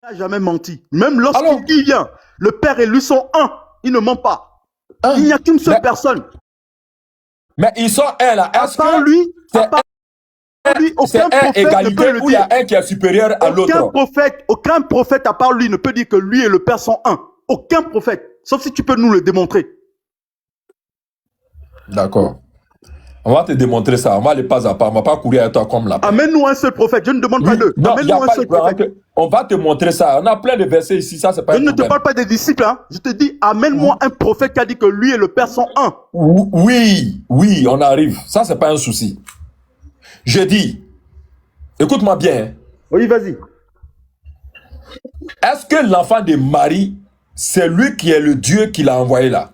n'a jamais menti. Même lorsqu'il Alors, dit bien, le Père et lui sont un. Il ne ment pas. Il n'y a qu'une seule personne. mais ils sont un là. À Est-ce part que lui, c'est aucun un prophète ne égalité peut le ou il y dire. a un qui est supérieur à l'autre? Aucun prophète à part lui ne peut dire que lui et le Père sont un. Aucun prophète. Sauf si tu peux nous le démontrer. D'accord. On va te démontrer ça. On va aller pas à pas. On va pas courir à toi comme là. Amène-nous un seul prophète. Je ne demande pas Oui, deux. non, Amène-nous un seul prophète. on va te montrer ça. On a plein de versets ici. Ça, c'est pas Je un ne te problème. parle pas des disciples. Hein. Je te dis, amène-moi un prophète qui a dit que lui et le Père sont un. Oui, oui, on arrive. Ça, c'est pas un souci. Je dis, écoute-moi bien. Hein. Oui, vas-y. Est-ce que l'enfant de Marie, c'est lui qui est le Dieu qui l'a envoyé là?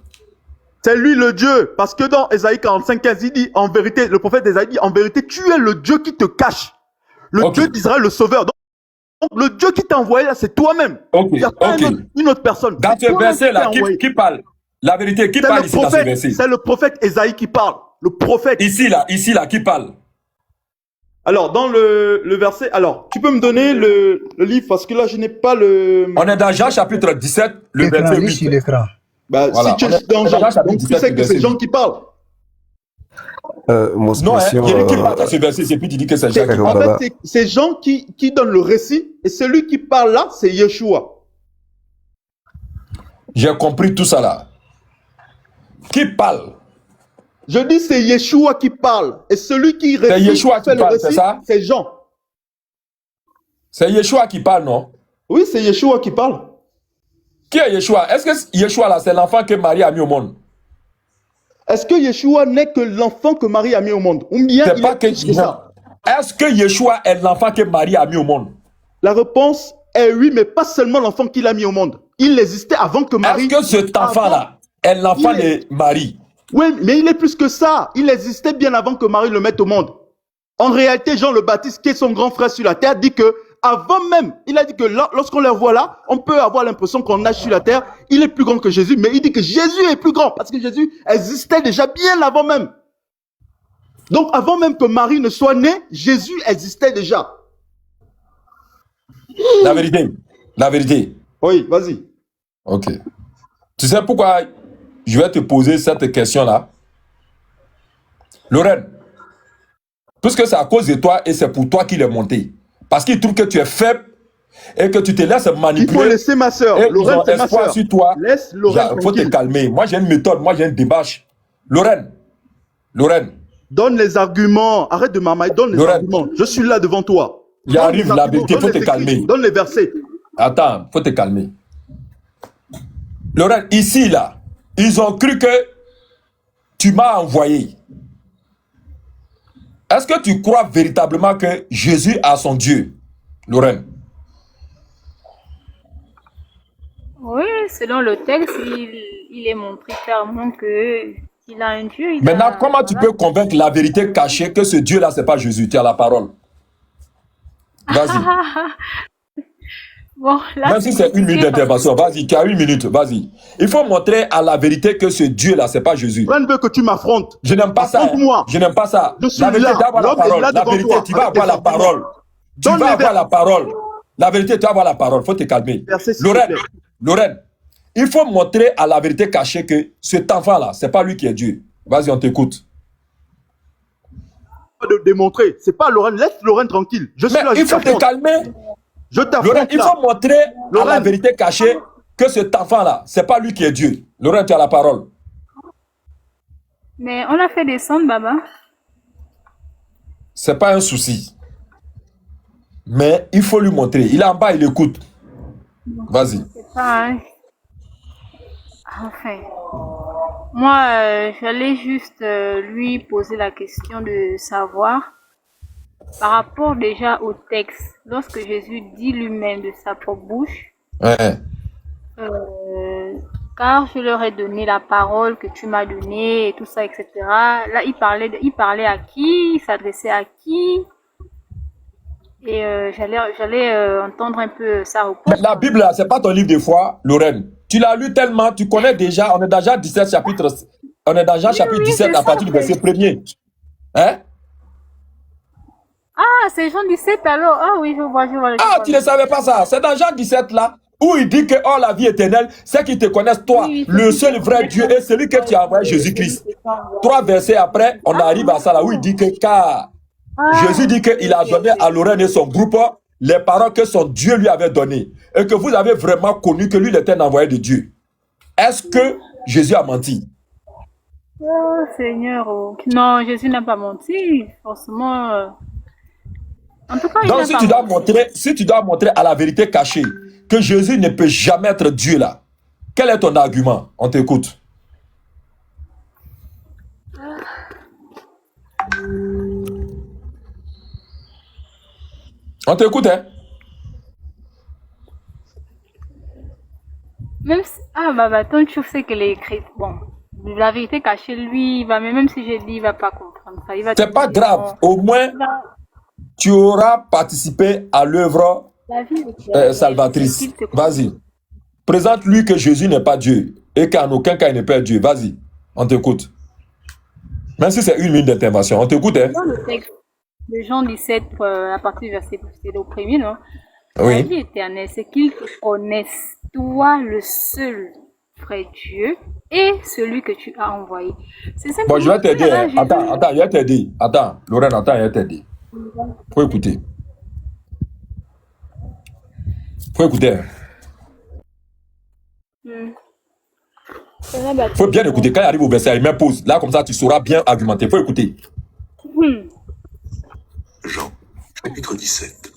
C'est lui le Dieu. Parce que dans Ésaïe 45, 15, il dit, en vérité, le prophète Ésaïe dit, en vérité, tu es le Dieu qui te cache. Le Dieu d'Israël, le Sauveur. Donc, le Dieu qui t'a envoyé là, c'est toi-même. Il n'y a pas une autre personne. Dans ce verset-là, qui parle? La vérité, qui parle ici dans ce verset? C'est le prophète Ésaïe qui parle. Le prophète. Ici, là, qui parle? Alors, dans le verset, alors, tu peux me donner le livre parce que là, je n'ai pas le... On est dans Jean chapitre 17, le verset 8. Sur l'écran. Bah, Voilà, si tu es dans Jean, donc tu sais que c'est Jean qui parle. Non, hein, il y a qui parle dans ce verset, et puis tu dis que c'est Jean qui parle. En fait, c'est Jean qui donne le récit, et celui qui parle là, c'est Yeshua. J'ai compris tout ça là. Qui parle? Je dis c'est Yeshua qui parle, et celui qui fait le récit, c'est Jean. C'est Yeshua qui parle, non? Oui, c'est Yeshua qui parle. Qui est Yeshua? Est-ce que Yeshua là, c'est l'enfant que Marie a mis au monde? Est-ce que Yeshua n'est que l'enfant que Marie a mis au monde? Ou bien c'est pas que ça. Est-ce que Yeshua est l'enfant que Marie a mis au monde? La réponse est oui, mais pas seulement l'enfant qu'il a mis au monde. Il existait avant que Marie... Est-ce que cet enfant-là est l'enfant de Marie? Oui, mais il est plus que ça. Il existait bien avant que Marie le mette au monde. En réalité, Jean le Baptiste, qui est son grand frère sur la terre, dit que avant même, il a dit que lorsqu'on le voit là, on peut avoir l'impression qu'on nage sur la terre. Il est plus grand que Jésus, mais il dit que Jésus est plus grand parce que Jésus existait déjà bien avant même. Donc, avant même que Marie ne soit née, Jésus existait déjà. La vérité. La vérité. Oui, vas-y. Ok. Tu sais pourquoi je vais te poser cette question-là? Lorraine, puisque c'est à cause de toi et c'est pour toi qu'il est monté. Parce qu'il trouve que tu es faible et que tu te laisses manipuler. Il faut laisser ma soeur. Lorraine, c'est ma soeur. Sur toi. Laisse Lorraine. Il faut te calmer. Moi, j'ai une méthode. Moi, j'ai une démarche. Lorraine. Donne les arguments. Arrête de m'amailler. Donne les arguments. Je suis là devant toi. Il arrive la vérité. Il faut te calmer. Donne les versets. Attends, il faut te calmer. Lorraine, ici, là, ils ont cru que tu m'as envoyé. Est-ce que tu crois véritablement que Jésus a son Dieu, Lorraine? Oui, selon le texte, il est montré clairement qu'il a un Dieu. Maintenant, comment tu peux convaincre la vérité cachée que ce Dieu-là, ce n'est pas Jésus? Tu as la parole. Vas-y. Bon, là, même si c'est une minute d'intervention, vas-y, tu as une minute, vas-y. Il faut montrer à la vérité que ce Dieu-là, ce n'est pas Jésus. Je veux que tu m'affrontes. Je n'aime pas ça. Hein. Je n'aime pas ça. La vérité, tu vas avoir la parole. La vérité, tu vas avoir la parole. Tu vas avoir la parole. La vérité, tu vas avoir la parole. Il faut te calmer. Lorraine, il faut montrer à la vérité cachée que cet enfant-là, ce n'est pas lui qui est Dieu. Vas-y, on t'écoute. De démontrer. C'est pas Lorraine. Laisse Lorraine tranquille. Je suis là, il faut te calmer. Je t'affronte. Il faut montrer à la vérité cachée que cet enfant-là, ce n'est pas lui qui est Dieu. Lorraine, tu as la parole. Mais on l'a fait descendre, Baba. Ce n'est pas un souci. Mais il faut lui montrer. Il est en bas, il écoute. Vas-y. C'est pas... Enfin... Moi, j'allais juste lui poser la question de savoir, par rapport déjà au texte, lorsque Jésus dit lui-même de sa propre bouche, car je leur ai donné la parole que tu m'as donnée et tout ça, etc. Là, il parlait à qui, il s'adressait à qui, et j'allais entendre un peu sa réponse. Mais la Bible, c'est pas ton livre de foi, Lorraine. Tu l'as lu tellement, tu connais déjà, on est déjà 17 chapitres, on est déjà chapitre 17 à partir du verset 1er. Hein? Ah, Ah, c'est Jean 17 alors. Ah oui, je vois. Ah, tu ne savais pas ça. C'est dans Jean 17 là, où il dit que oh, la vie éternelle, c'est qu'ils te connaissent toi, Oui, le seul vrai Dieu et celui que tu as envoyé, Jésus-Christ. 3 versets après, on arrive à ça là, où il dit que car Jésus dit qu'il a donné à Lorraine et son groupe les paroles que son Dieu lui avait données. Et que vous avez vraiment connu que lui il était un envoyé de Dieu. Est-ce que Jésus a menti? Oh Seigneur. Non, Jésus n'a pas menti. Forcément. En tout cas, il Donc si tu dois montrer à la vérité cachée que Jésus ne peut jamais être Dieu là, quel est ton argument? On t'écoute. On t'écoute, hein? Même si... Ah, bah, ton chou sait qu'elle est écrite. Bon, la vérité cachée, lui, il va... Mais même si je dis, il va pas comprendre ça. C'est pas grave. Au moins, tu auras participé à l'œuvre salvatrice. Vas-y. Présente-lui que Jésus n'est pas Dieu et qu'en aucun cas il n'est pas Dieu. Vas-y, on t'écoute. Même si c'est 1 minute d'intervention, on t'écoute. Hein? Dans le texte de Jean 17, à partir du verset au premier, non? Oui. La vie éternelle, c'est qu'ils te connaissent, toi le seul vrai Dieu et celui que tu as envoyé. C'est ça. Bon, je vais t'aider. Attends, je vais t'aider. Attends, Lorraine, attends, je vais t'aider. Faut écouter. Faut écouter. Faut bien écouter. Quand il arrive au verset, il met pause. Là, comme ça, tu sauras bien argumenter. Faut écouter. Jean, chapitre 17.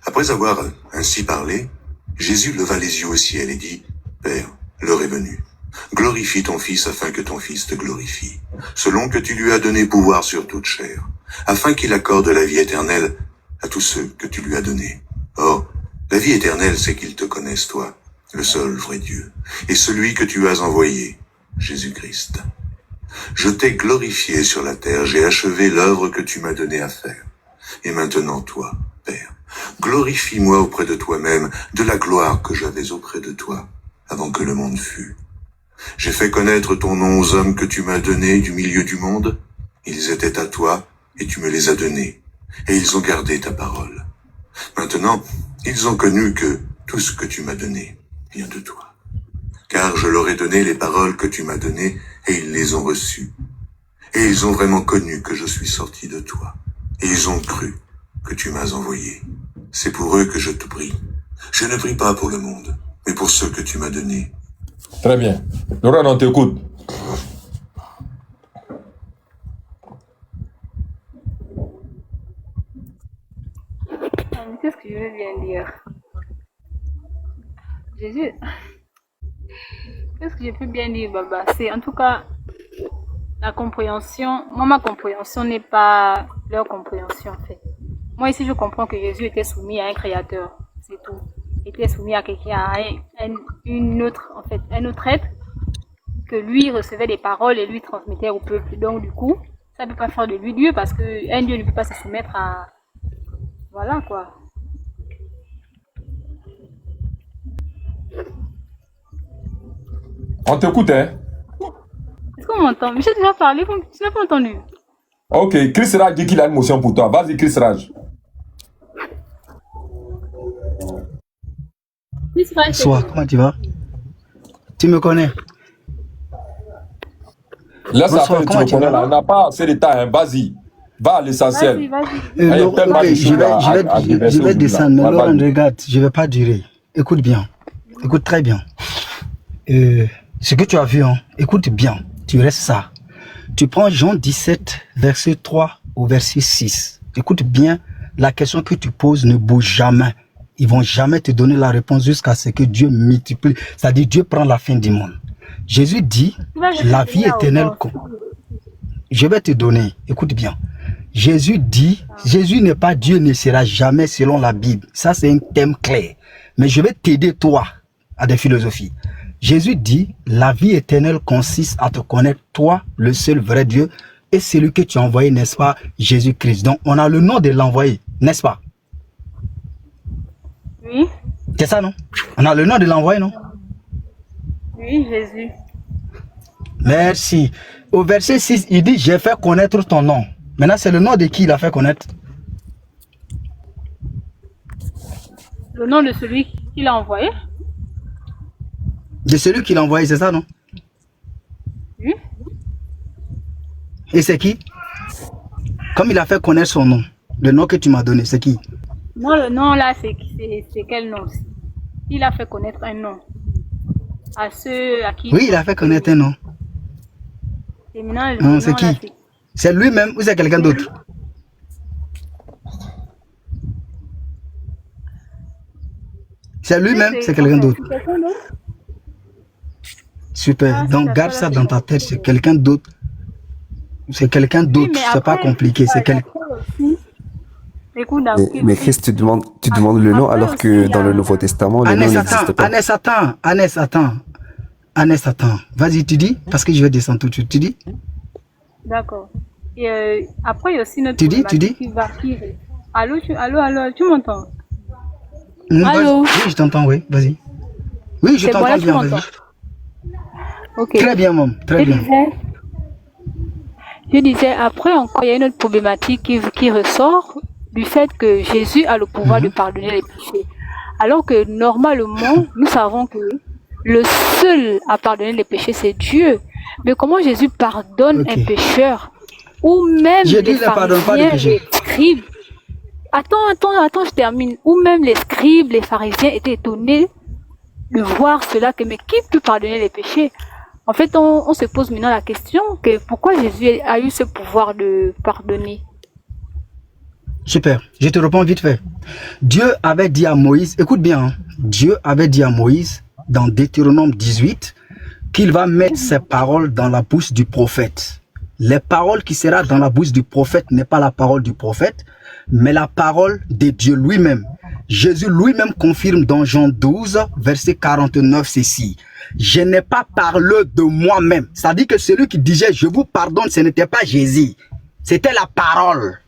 Après avoir ainsi parlé, Jésus leva les yeux au ciel et dit, Père, l'heure est venue. Glorifie ton Fils afin que ton Fils te glorifie, selon que tu lui as donné pouvoir sur toute chair, afin qu'il accorde la vie éternelle à tous ceux que tu lui as donnés. Or, la vie éternelle, c'est qu'ils te connaissent, toi, le seul vrai Dieu, et celui que tu as envoyé, Jésus-Christ. Je t'ai glorifié sur la terre, j'ai achevé l'œuvre que tu m'as donné à faire. Et maintenant, toi, Père, glorifie-moi auprès de toi-même de la gloire que j'avais auprès de toi, avant que le monde fût. J'ai fait connaître ton nom aux hommes que tu m'as donnés du milieu du monde. Ils étaient à toi, et tu me les as donnés, et ils ont gardé ta parole. Maintenant, ils ont connu que tout ce que tu m'as donné vient de toi. Car je leur ai donné les paroles que tu m'as données, et ils les ont reçues. Et ils ont vraiment connu que je suis sorti de toi. Et ils ont cru que tu m'as envoyé. C'est pour eux que je te prie. Je ne prie pas pour le monde, mais pour ceux que tu m'as donnés. Très bien. Laurent, on t'écoute. Qu'est-ce que je veux bien dire? Jésus, qu'est-ce que je peux bien dire, Baba? C'est en tout cas la compréhension. Moi, ma compréhension n'est pas leur compréhension, en fait. Moi, ici, je comprends que Jésus était soumis à un créateur. C'est tout. Il était soumis à quelqu'un, à un autre être, que lui recevait des paroles et lui transmettait au peuple. Donc, du coup, ça ne peut pas faire de lui Dieu parce qu'un Dieu ne peut pas se soumettre à... Voilà, quoi. On t'écoute, hein? Est-ce qu'on m'entend? Mais j'ai déjà parlé, tu n'as pas entendu. Ok, Chris Raj dit qu'il a une motion pour toi. Vas-y, Chris Raj. Bonsoir, comment tu vas? Tu me connais? Laisse ça, tu me connais là. On n'a pas assez de temps, hein. Vas-y. Va à l'essentiel. Vas-y. Je vais descendre, mais Laurent, regarde, je ne vais pas durer. Écoute bien. Écoute très bien. Ce que tu as vu, hein, écoute bien. Tu restes ça. Tu prends Jean 17, verset 3 au verset 6. Écoute bien, la question que tu poses ne bouge jamais. Ils vont jamais te donner la réponse jusqu'à ce que Dieu multiplie. C'est-à-dire Dieu prend la fin du monde. Jésus dit, la vie éternelle. Je vais te donner, écoute bien. Jésus dit, Jésus n'est pas Dieu, ne sera jamais selon la Bible. Ça, c'est un thème clair. Mais je vais t'aider, toi, à des philosophies. Jésus dit, la vie éternelle consiste à te connaître, toi, le seul vrai Dieu, et celui que tu as envoyé, n'est-ce pas, Jésus-Christ. Donc, on a le nom de l'envoyé, n'est-ce pas? Oui. C'est ça, non? On a le nom de l'envoyé, non? Oui, Jésus. Merci. Au verset 6, il dit, j'ai fait connaître ton nom. Maintenant, c'est le nom de qui il a fait connaître? Le nom de celui qui l'a envoyé. De celui qui l'a envoyé, c'est ça, non? Oui. Et c'est qui? Comme il a fait connaître son nom, le nom que tu m'as donné, c'est qui? Non, le nom là, c'est quel nom? Il a fait connaître un nom. À ceux à qui... Oui, il a fait connaître un nom. C'est qui? C'est lui-même ou c'est quelqu'un d'autre? C'est lui-même, c'est quelqu'un d'autre. Super. Donc garde ça dans ta tête, c'est quelqu'un d'autre. C'est quelqu'un d'autre, c'est pas compliqué. C'est quelqu'un. Mais Christ, tu demandes le nom alors que dans le Nouveau Testament, le nom n'existe pas. Annès, attends. Vas-y, tu dis, parce que je vais descendre tout de suite. Tu dis? D'accord. Et après, il y a aussi notre... Tu dis? Allô, tu m'entends? Allô? Oui, je t'entends, oui, vas-y. Oui, je t'entends bien, vas-y. Okay. Très bien, maman, très bien. Je disais, après encore, il y a une autre problématique qui ressort du fait que Jésus a le pouvoir de pardonner les péchés. Alors que normalement, nous savons que le seul à pardonner les péchés, c'est Dieu. Mais comment Jésus pardonne un pécheur? Ou même les pharisiens, les scribes. Attends, je termine. Ou même les scribes, les pharisiens étaient étonnés de voir cela, mais qui peut pardonner les péchés? En fait, on se pose maintenant la question que pourquoi Jésus a eu ce pouvoir de pardonner. Super, je te réponds vite fait. Dieu avait dit à Moïse, écoute bien, Dieu avait dit à Moïse dans Deutéronome 18 qu'il va mettre ses paroles dans la bouche du prophète. Les paroles qui seront dans la bouche du prophète n'est pas la parole du prophète, mais la parole de Dieu lui-même. Jésus lui-même confirme dans Jean 12, verset 49 ceci. Je n'ai pas parlé de moi-même. C'est-à-dire que celui qui disait je vous pardonne, ce n'était pas Jésus. C'était la parole.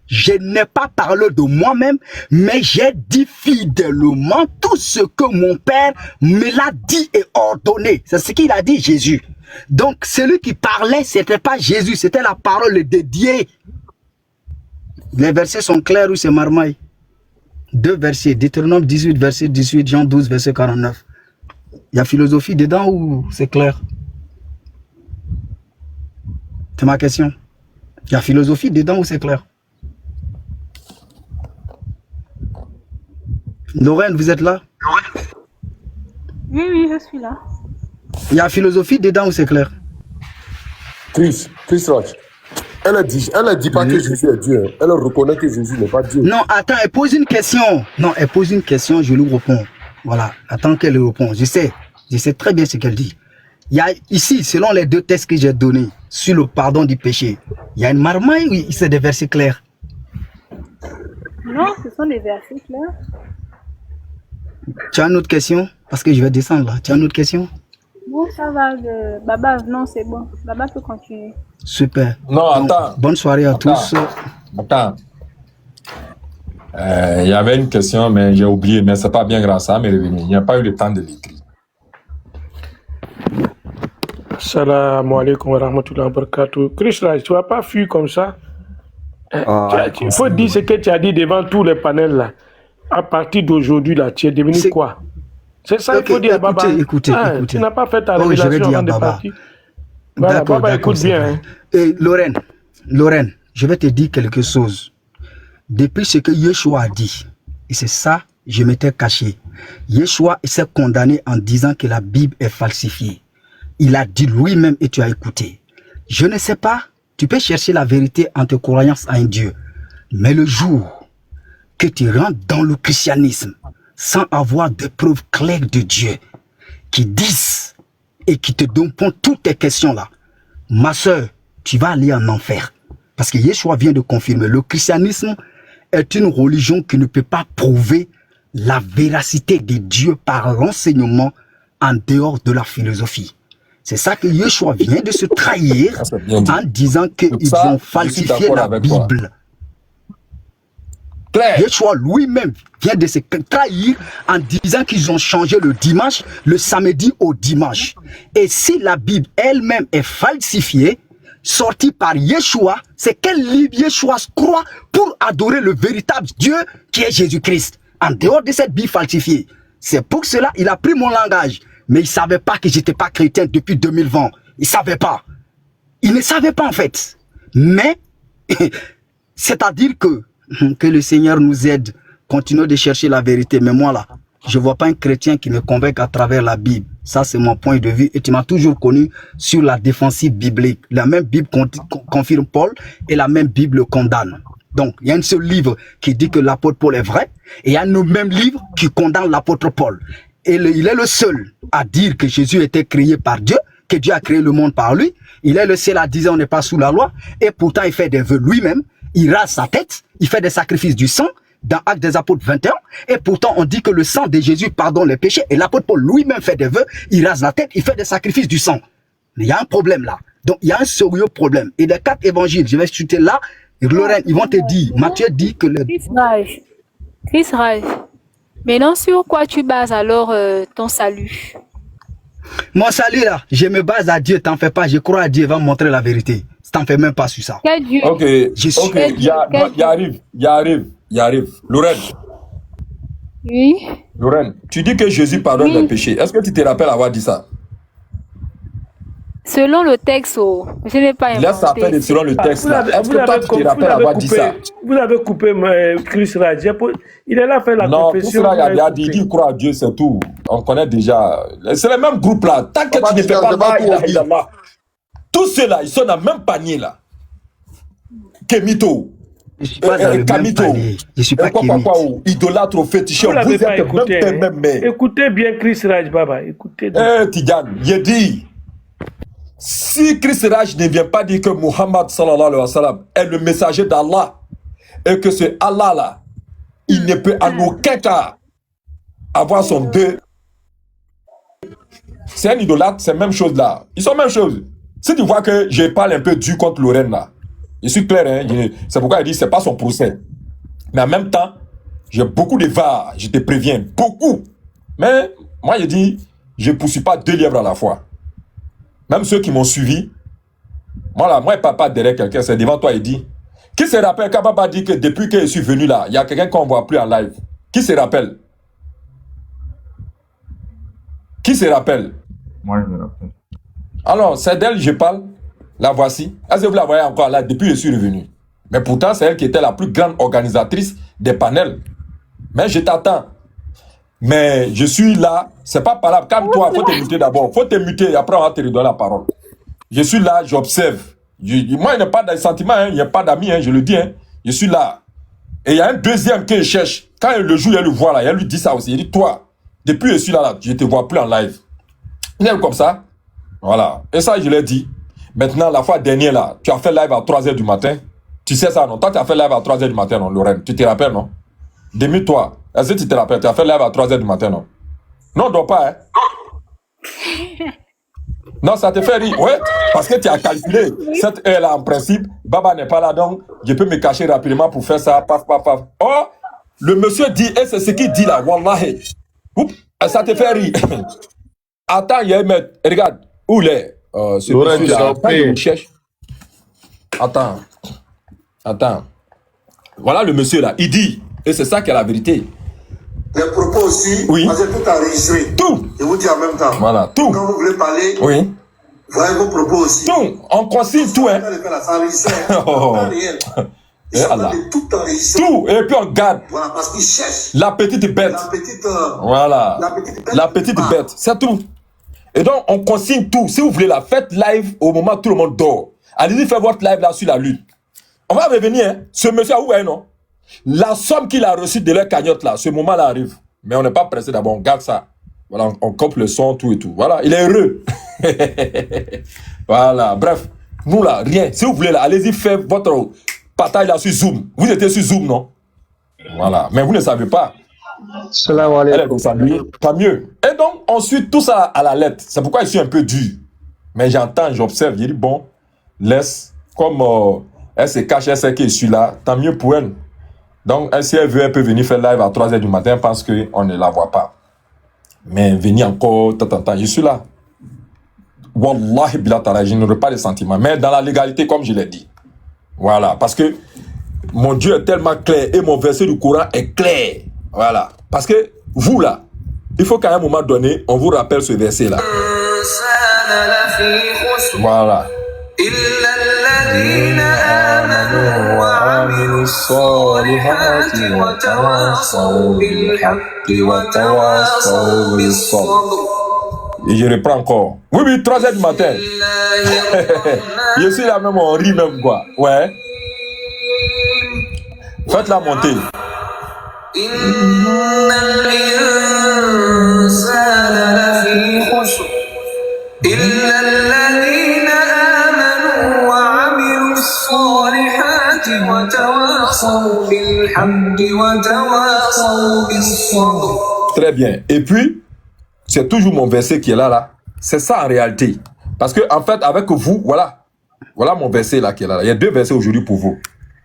Je n'ai pas parlé de moi-même, mais j'ai dit fidèlement tout ce que mon Père me l'a dit et ordonné. C'est ce qu'il a dit Jésus. Donc celui qui parlait, c'était pas Jésus, c'était la parole dédiée. Les versets sont clairs ou c'est marmaille? Deux versets, Deutéronome 18, verset 18, Jean 12, verset 49. Il y a philosophie dedans ou c'est clair? C'est ma question. Il y a philosophie dedans ou c'est clair? Lorraine, vous êtes là? Oui, je suis là. Il y a philosophie dedans ou c'est clair? Chris Roch. Elle a dit pas que Jésus est Dieu. Elle reconnaît que Jésus n'est pas Dieu. Non, attends, elle pose une question. Non, elle pose une question, je lui réponds. Voilà, attends qu'elle réponde. Je sais très bien ce qu'elle dit. Il y a ici, selon les deux textes que j'ai donnés sur le pardon du péché, il y a une marmaille ou c'est des versets clairs? Non, ce sont des versets clairs. Tu as une autre question? Parce que je vais descendre là. Tu as une autre question? Non, ça va. Baba, non, c'est bon. Baba peut continuer. Super. Non, attends. Bonne soirée à tous. Attends. Il y avait une question, mais j'ai oublié, mais c'est pas bien grave, ça m'est revenu. Il n'y a pas eu le temps de l'écrire. Salam alaikum wa rahmatullahi wa barakatuh. Krishna, tu n'as pas fui comme ça. Il faut dire ce que tu as dit devant tous les panels là. À partir d'aujourd'hui, là, tu es devenu quoi? C'est ça qu'il faut dire, Baba. Écoutez. Tu n'as pas fait ta révélation avant de partir. Voilà, Baba, écoute bien. Hein. Et Lorraine, je vais te dire quelque chose. Depuis ce que Yeshua a dit, et c'est ça, je m'étais caché. Yeshua s'est condamné en disant que la Bible est falsifiée. Il a dit lui-même et tu as écouté. Je ne sais pas, tu peux chercher la vérité en te croyant à un Dieu. Mais le jour que tu rentres dans le christianisme sans avoir de preuves claires de Dieu qui disent et qui te donnent toutes tes questions là, ma soeur, tu vas aller en enfer. Parce que Yeshua vient de confirmer, le christianisme est une religion qui ne peut pas prouver la véracité de Dieu par l'enseignement en dehors de la philosophie. C'est ça que Yeshua vient de se trahir en disant qu'ils ont falsifié la Bible. Yeshua lui-même vient de se trahir en disant qu'ils ont changé le dimanche, le samedi au dimanche. Et si la Bible elle-même est falsifiée, sortie par Yeshua, c'est quel livre Yeshua croit pour adorer le véritable Dieu qui est Jésus-Christ? en dehors de cette Bible falsifiée. C'est pour cela qu'il a pris mon langage. Mais il ne savait pas que je n'étais pas chrétien depuis 2020. Il ne savait pas. Il ne savait pas en fait. Mais, c'est-à-dire que le Seigneur nous aide. Continuons de chercher la vérité. Mais moi là, je ne vois pas un chrétien qui me convainc à travers la Bible. Ça, c'est mon point de vue. Et tu m'as toujours connu sur la défensive biblique. La même Bible confirme Paul et la même Bible condamne. Donc, il y a un seul livre qui dit que l'apôtre Paul est vrai. Et il y a le même livre qui condamne l'apôtre Paul. Et il est le seul à dire que Jésus était créé par Dieu, que Dieu a créé le monde par lui. Il est le seul à dire on n'est pas sous la loi. Et pourtant, il fait des vœux lui-même. Il rase sa tête. Il fait des sacrifices du sang. Dans Actes des Apôtres 21, et pourtant on dit que le sang de Jésus pardonne les péchés, et l'apôtre Paul lui-même fait des vœux, il rase la tête, il fait des sacrifices du sang. Mais il y a un problème là. Donc il y a un sérieux problème. Et les 4 évangiles, je vais chuter là, et Lorraine, ils vont te dire, Matthieu dit que le... Chris Raj, maintenant sur quoi tu bases alors ton salut? Mon salut là, je me base à Dieu, t'en fais pas, je crois à Dieu, il va me montrer la vérité. T'en fais même pas sur ça. Quel Dieu? Ok, il arrive. Lorraine. Oui. Lorraine, tu dis que Jésus pardonne les péchés. Est-ce que tu te rappelles avoir dit ça? Selon le texte, je n'ai pas inventé. Laisse ça faire selon le texte là. Est-ce que toi tu te rappelles avoir dit ça? Vous avez coupé Chris Raj. Il est là faire la confession. Non, Chris Raj a dit qu'il croit à Dieu, c'est tout. On connaît déjà. C'est le même groupe là. Tant que tu ne fais pas là, tous ceux-là, ils sont dans le même panier là. Kemito. Je suis pas dans le même panier. Je suis pas Kemito. Idolâtre, féticheur. Vous l'avez pas écouté. Écoutez bien Chris Raj, Baba. Écoutez. Tidjane, j'ai dit, si Chris Raj ne vient pas dire que Muhammad sallallahu alayhi wa sallam est le messager d'Allah et que c'est Allah là, il ne peut en aucun cas avoir son deux. C'est un idolâtre, c'est la même chose là. Ils sont la même chose. Si tu vois que je parle un peu dur contre Lorraine là, je suis clair, hein, c'est pourquoi il dit que ce n'est pas son procès. Mais en même temps, j'ai beaucoup de var, je te préviens, beaucoup. Mais moi, je dis, je ne poursuis pas 2 lièvres à la fois. Même ceux qui m'ont suivi, moi, je ne parle pas derrière quelqu'un, c'est devant toi, il dit. Qui se rappelle quand Papa dit que depuis que je suis venu là, il y a quelqu'un qu'on ne voit plus en live? Qui se rappelle? Qui se rappelle? Moi, je me rappelle. Alors, c'est d'elle que je parle. La voici. Est-ce que vous la voyez encore là depuis que je suis revenu? Mais pourtant, c'est elle qui était la plus grande organisatrice des panels. Mais je t'attends. Mais je suis là. C'est pas par là. Calme-toi. Il faut te muter d'abord. Il faut te muter et après on va te redonner la parole. Je suis là, j'observe. Moi, il n'y a pas de sentiments, hein, il n'y a pas d'amis, hein, je le dis. Hein. Je suis là. Et il y a un deuxième que je cherche. Quand le jour, il le voit là, il lui dit ça aussi. Il dit, toi, depuis que je suis là, je ne te vois plus en live. Il est comme ça. Voilà. Et ça, je l'ai dit. Maintenant, la fois dernière, là, tu as fait live à 3h du matin. Tu sais ça, non? Toi, tu as fait live à 3h du matin, non, Lorraine? Tu te rappelles, non? Demi-toi. Est-ce que tu te rappelles? Tu as fait live à 3h du matin, non? Non, on ne doit pas, hein? Non, ça te fait rire. Ouais, parce que tu as calculé. Cette heure-là, en principe, Baba n'est pas là, donc je peux me cacher rapidement pour faire ça. Paf, paf, paf. Oh, le monsieur dit, et c'est ce qu'il dit là, wallahi. Oups, ça te fait rire. Attends, il y a un maître. Regarde, où il est? Ce monsieur-là, quand il me cherche. Attends. Voilà le monsieur là, il dit, et c'est ça qui est la vérité. Les propos aussi, oui. Parce que tout enregistré. Tout. Je vous dis en même temps. Voilà, tout. Quand vous voulez parler, oui. Voyez vos propos aussi. Tout, on consigne tout, hein. Tout, et puis on garde. Voilà, parce qu'ils cherchent. La petite bête. Voilà. La petite bête, c'est tout. Et donc, on consigne tout. Si vous voulez la fête live au moment où tout le monde dort. Allez-y faire votre live là sur la lune. On va revenir, hein. Ce monsieur a ouvert, non? La somme qu'il a reçue de leur cagnotte là, ce moment-là arrive. Mais on n'est pas pressé d'abord, on garde ça. Voilà, on coupe le son, tout et tout. Voilà, il est heureux. Voilà, bref. Nous là, rien. Si vous voulez là, allez-y faire votre partage là sur Zoom. Vous étiez sur Zoom, non? Voilà, mais vous ne savez pas. Salam alaikum. Pas mieux. Et donc, on suit tout ça à la lettre. C'est pourquoi je suis un peu dur. Mais j'entends, j'observe. Je dis, bon, laisse. Comme elle se cache, elle sait que je suis là. Tant mieux pour elle. Donc, si elle veut, elle peut venir faire live à 3h du matin parce qu'on ne la voit pas. Mais venir encore, je suis là. Wallahi bilatara, je n'aurai pas de sentiments. Mais dans la légalité, comme je l'ai dit. Voilà, parce que mon Dieu est tellement clair et mon verset du Coran est clair. Voilà. Parce que vous, là, il faut qu'à un moment donné, on vous rappelle ce verset-là. Voilà. Et je reprends encore. Oui, 3h du matin. Je suis là même, on rit même quoi. Ouais. Faites-la monter. Très bien. Et puis, c'est toujours mon verset qui est là. C'est ça en réalité. Parce que, en fait, avec vous, voilà mon verset là qui est là. Il y a 2 versets aujourd'hui pour vous.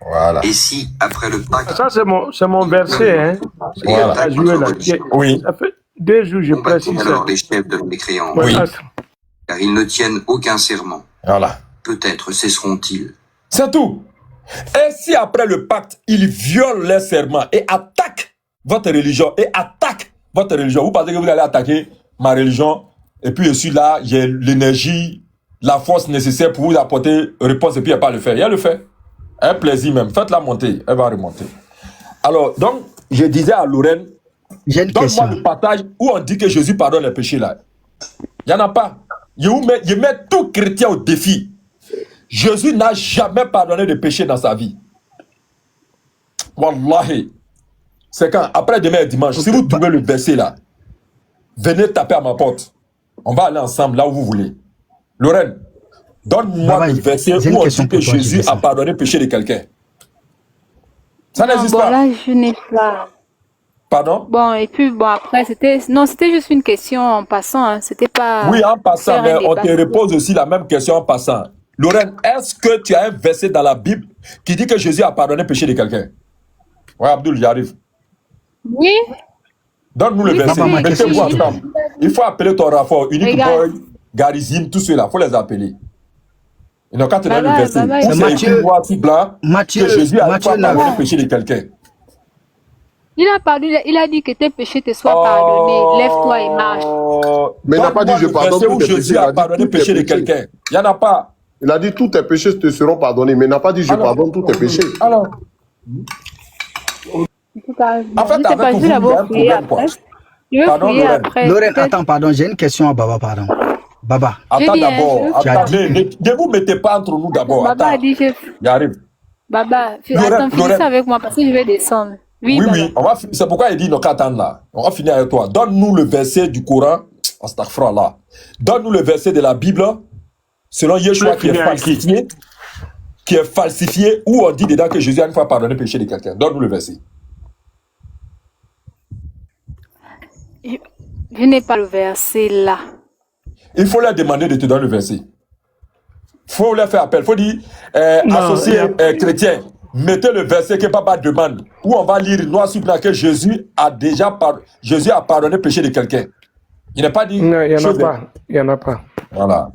Voilà. Et si, après le pacte... Ça, c'est mon verset, hein. Voilà. Oui. Ça fait 2 jours, je précise. Alors les chefs de mécréants. Oui. Car ils ne tiennent aucun serment. Voilà. Peut-être cesseront-ils. C'est tout. Et si après le pacte, ils violent les serments et attaquent votre religion, vous pensez que vous allez attaquer ma religion, et puis je suis là, j'ai l'énergie, la force nécessaire pour vous apporter réponse, et puis il n'y a pas le faire. Il y a le fait. Un plaisir même. Faites-la monter, elle va remonter. Alors, donc, je disais à Lorraine, donne-moi le partage où on dit que Jésus pardonne les péchés là. Il n'y en a pas. Je mets tout chrétien au défi. Jésus n'a jamais pardonné de péché dans sa vie. Wallahi. C'est quand, après demain dimanche, si vous trouvez le verset là, venez taper à ma porte. On va aller ensemble là où vous voulez. Lorraine, donne-moi le verset où on dit que Jésus a pardonné le péché de quelqu'un. Ça n'existe pas. Là, je n'ai pas. Pardon? Bon, et puis, après, c'était juste une question en passant. Hein. C'était pas. Oui, en passant, mais on te repose aussi la même question en passant. Lorraine, est-ce que tu as un verset dans la Bible qui dit que Jésus a pardonné le péché de quelqu'un? Oui, Abdul, j'arrive. Oui. Donne-nous le verset. Mettez-vous ensemble. Il faut appeler ton rapport. Unique Boy, Garizim, tous ceux-là, il faut les appeler. Ils n'ont qu'à te donner le verset. C'est écrit noir sur blanc que Jésus a pardonné le péché de quelqu'un. Il a dit que tes péchés te soient pardonnés. Lève-toi et marche. Mais il n'a pas dit je pardonne tous tes péchés. Jésus a pardonné le péché de quelqu'un. Il n'y en a pas. Il a dit tous tes péchés te seront pardonnés, mais il n'a pas dit je pardonne tous tes péchés. Alors. En fait, avec vous, il y a un problème, quoi. Pardon, Lorraine, attends, pardon, j'ai une question à Baba, pardon. Baba. Attends d'abord, attendez, ne vous mettez pas entre nous d'abord. Baba a dit il arrive. Baba, attends, finis ça avec moi parce que je vais descendre. Oui, on va finir. C'est pourquoi il dit, non, qu'attendre là. On va finir avec toi. Donne-nous le verset du Coran. Astaghfirullah. Donne-nous le verset de la Bible, selon Yeshua, qui est falsifié, où on dit dedans que Jésus a une fois pardonné le péché de quelqu'un. Donne-nous le verset. Je n'ai pas le verset là. Il faut leur demander de te donner le verset. Il faut leur faire appel. Il faut dire, associés chrétiens, mettez le verset que Papa demande, où on va lire noir sur blanc que Jésus a pardonné le péché de quelqu'un. Il n'est pas dit. Non, il n'y en a pas. Voilà.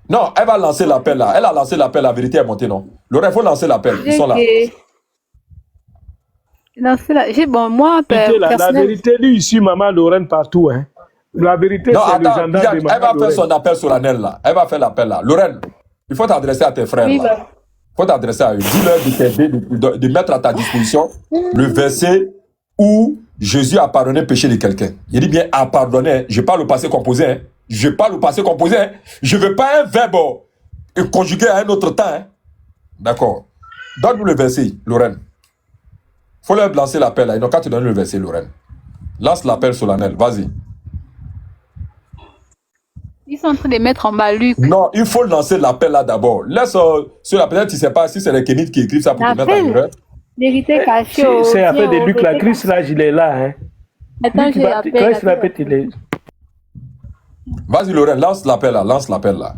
Non, elle va lancer l'appel là. Elle a lancé l'appel, la vérité est montée, non? Laurent, il faut lancer l'appel. Ils sont là. Bon, moi, la vérité, lui, ici, maman Lorraine partout. Hein. La vérité, c'est le gendarme de maman elle va faire son appel solennel là. Elle va faire l'appel là. Lorraine, il faut t'adresser à tes frères. Il faut t'adresser à eux. Dis-leur de mettre à ta disposition le verset où Jésus a pardonné le péché de quelqu'un. Il dit bien a pardonné. Je parle au passé composé. Hein. Je parle au passé composé. Hein. Je ne veux pas un verbe conjugué à un autre temps. Hein. D'accord. Donne-nous le verset, Lorraine. Il faut leur lancer l'appel. Ils n'ont qu'à te donner le verset, Lorraine. Lance l'appel solennel. Vas-y. Ils sont en train de mettre en bas Luc. Non, il faut lancer l'appel là d'abord. Laisse sur la peut-être tu ne sais pas si c'est les Kénites qui écrivent ça pour te mettre en erreur. Vérité cachée. C'est appel de Luc, la Christ là, il est là. Hein. Attends, j'ai appelé. Il est... Vas-y, Lorraine, lance l'appel là. Lance l'appel là.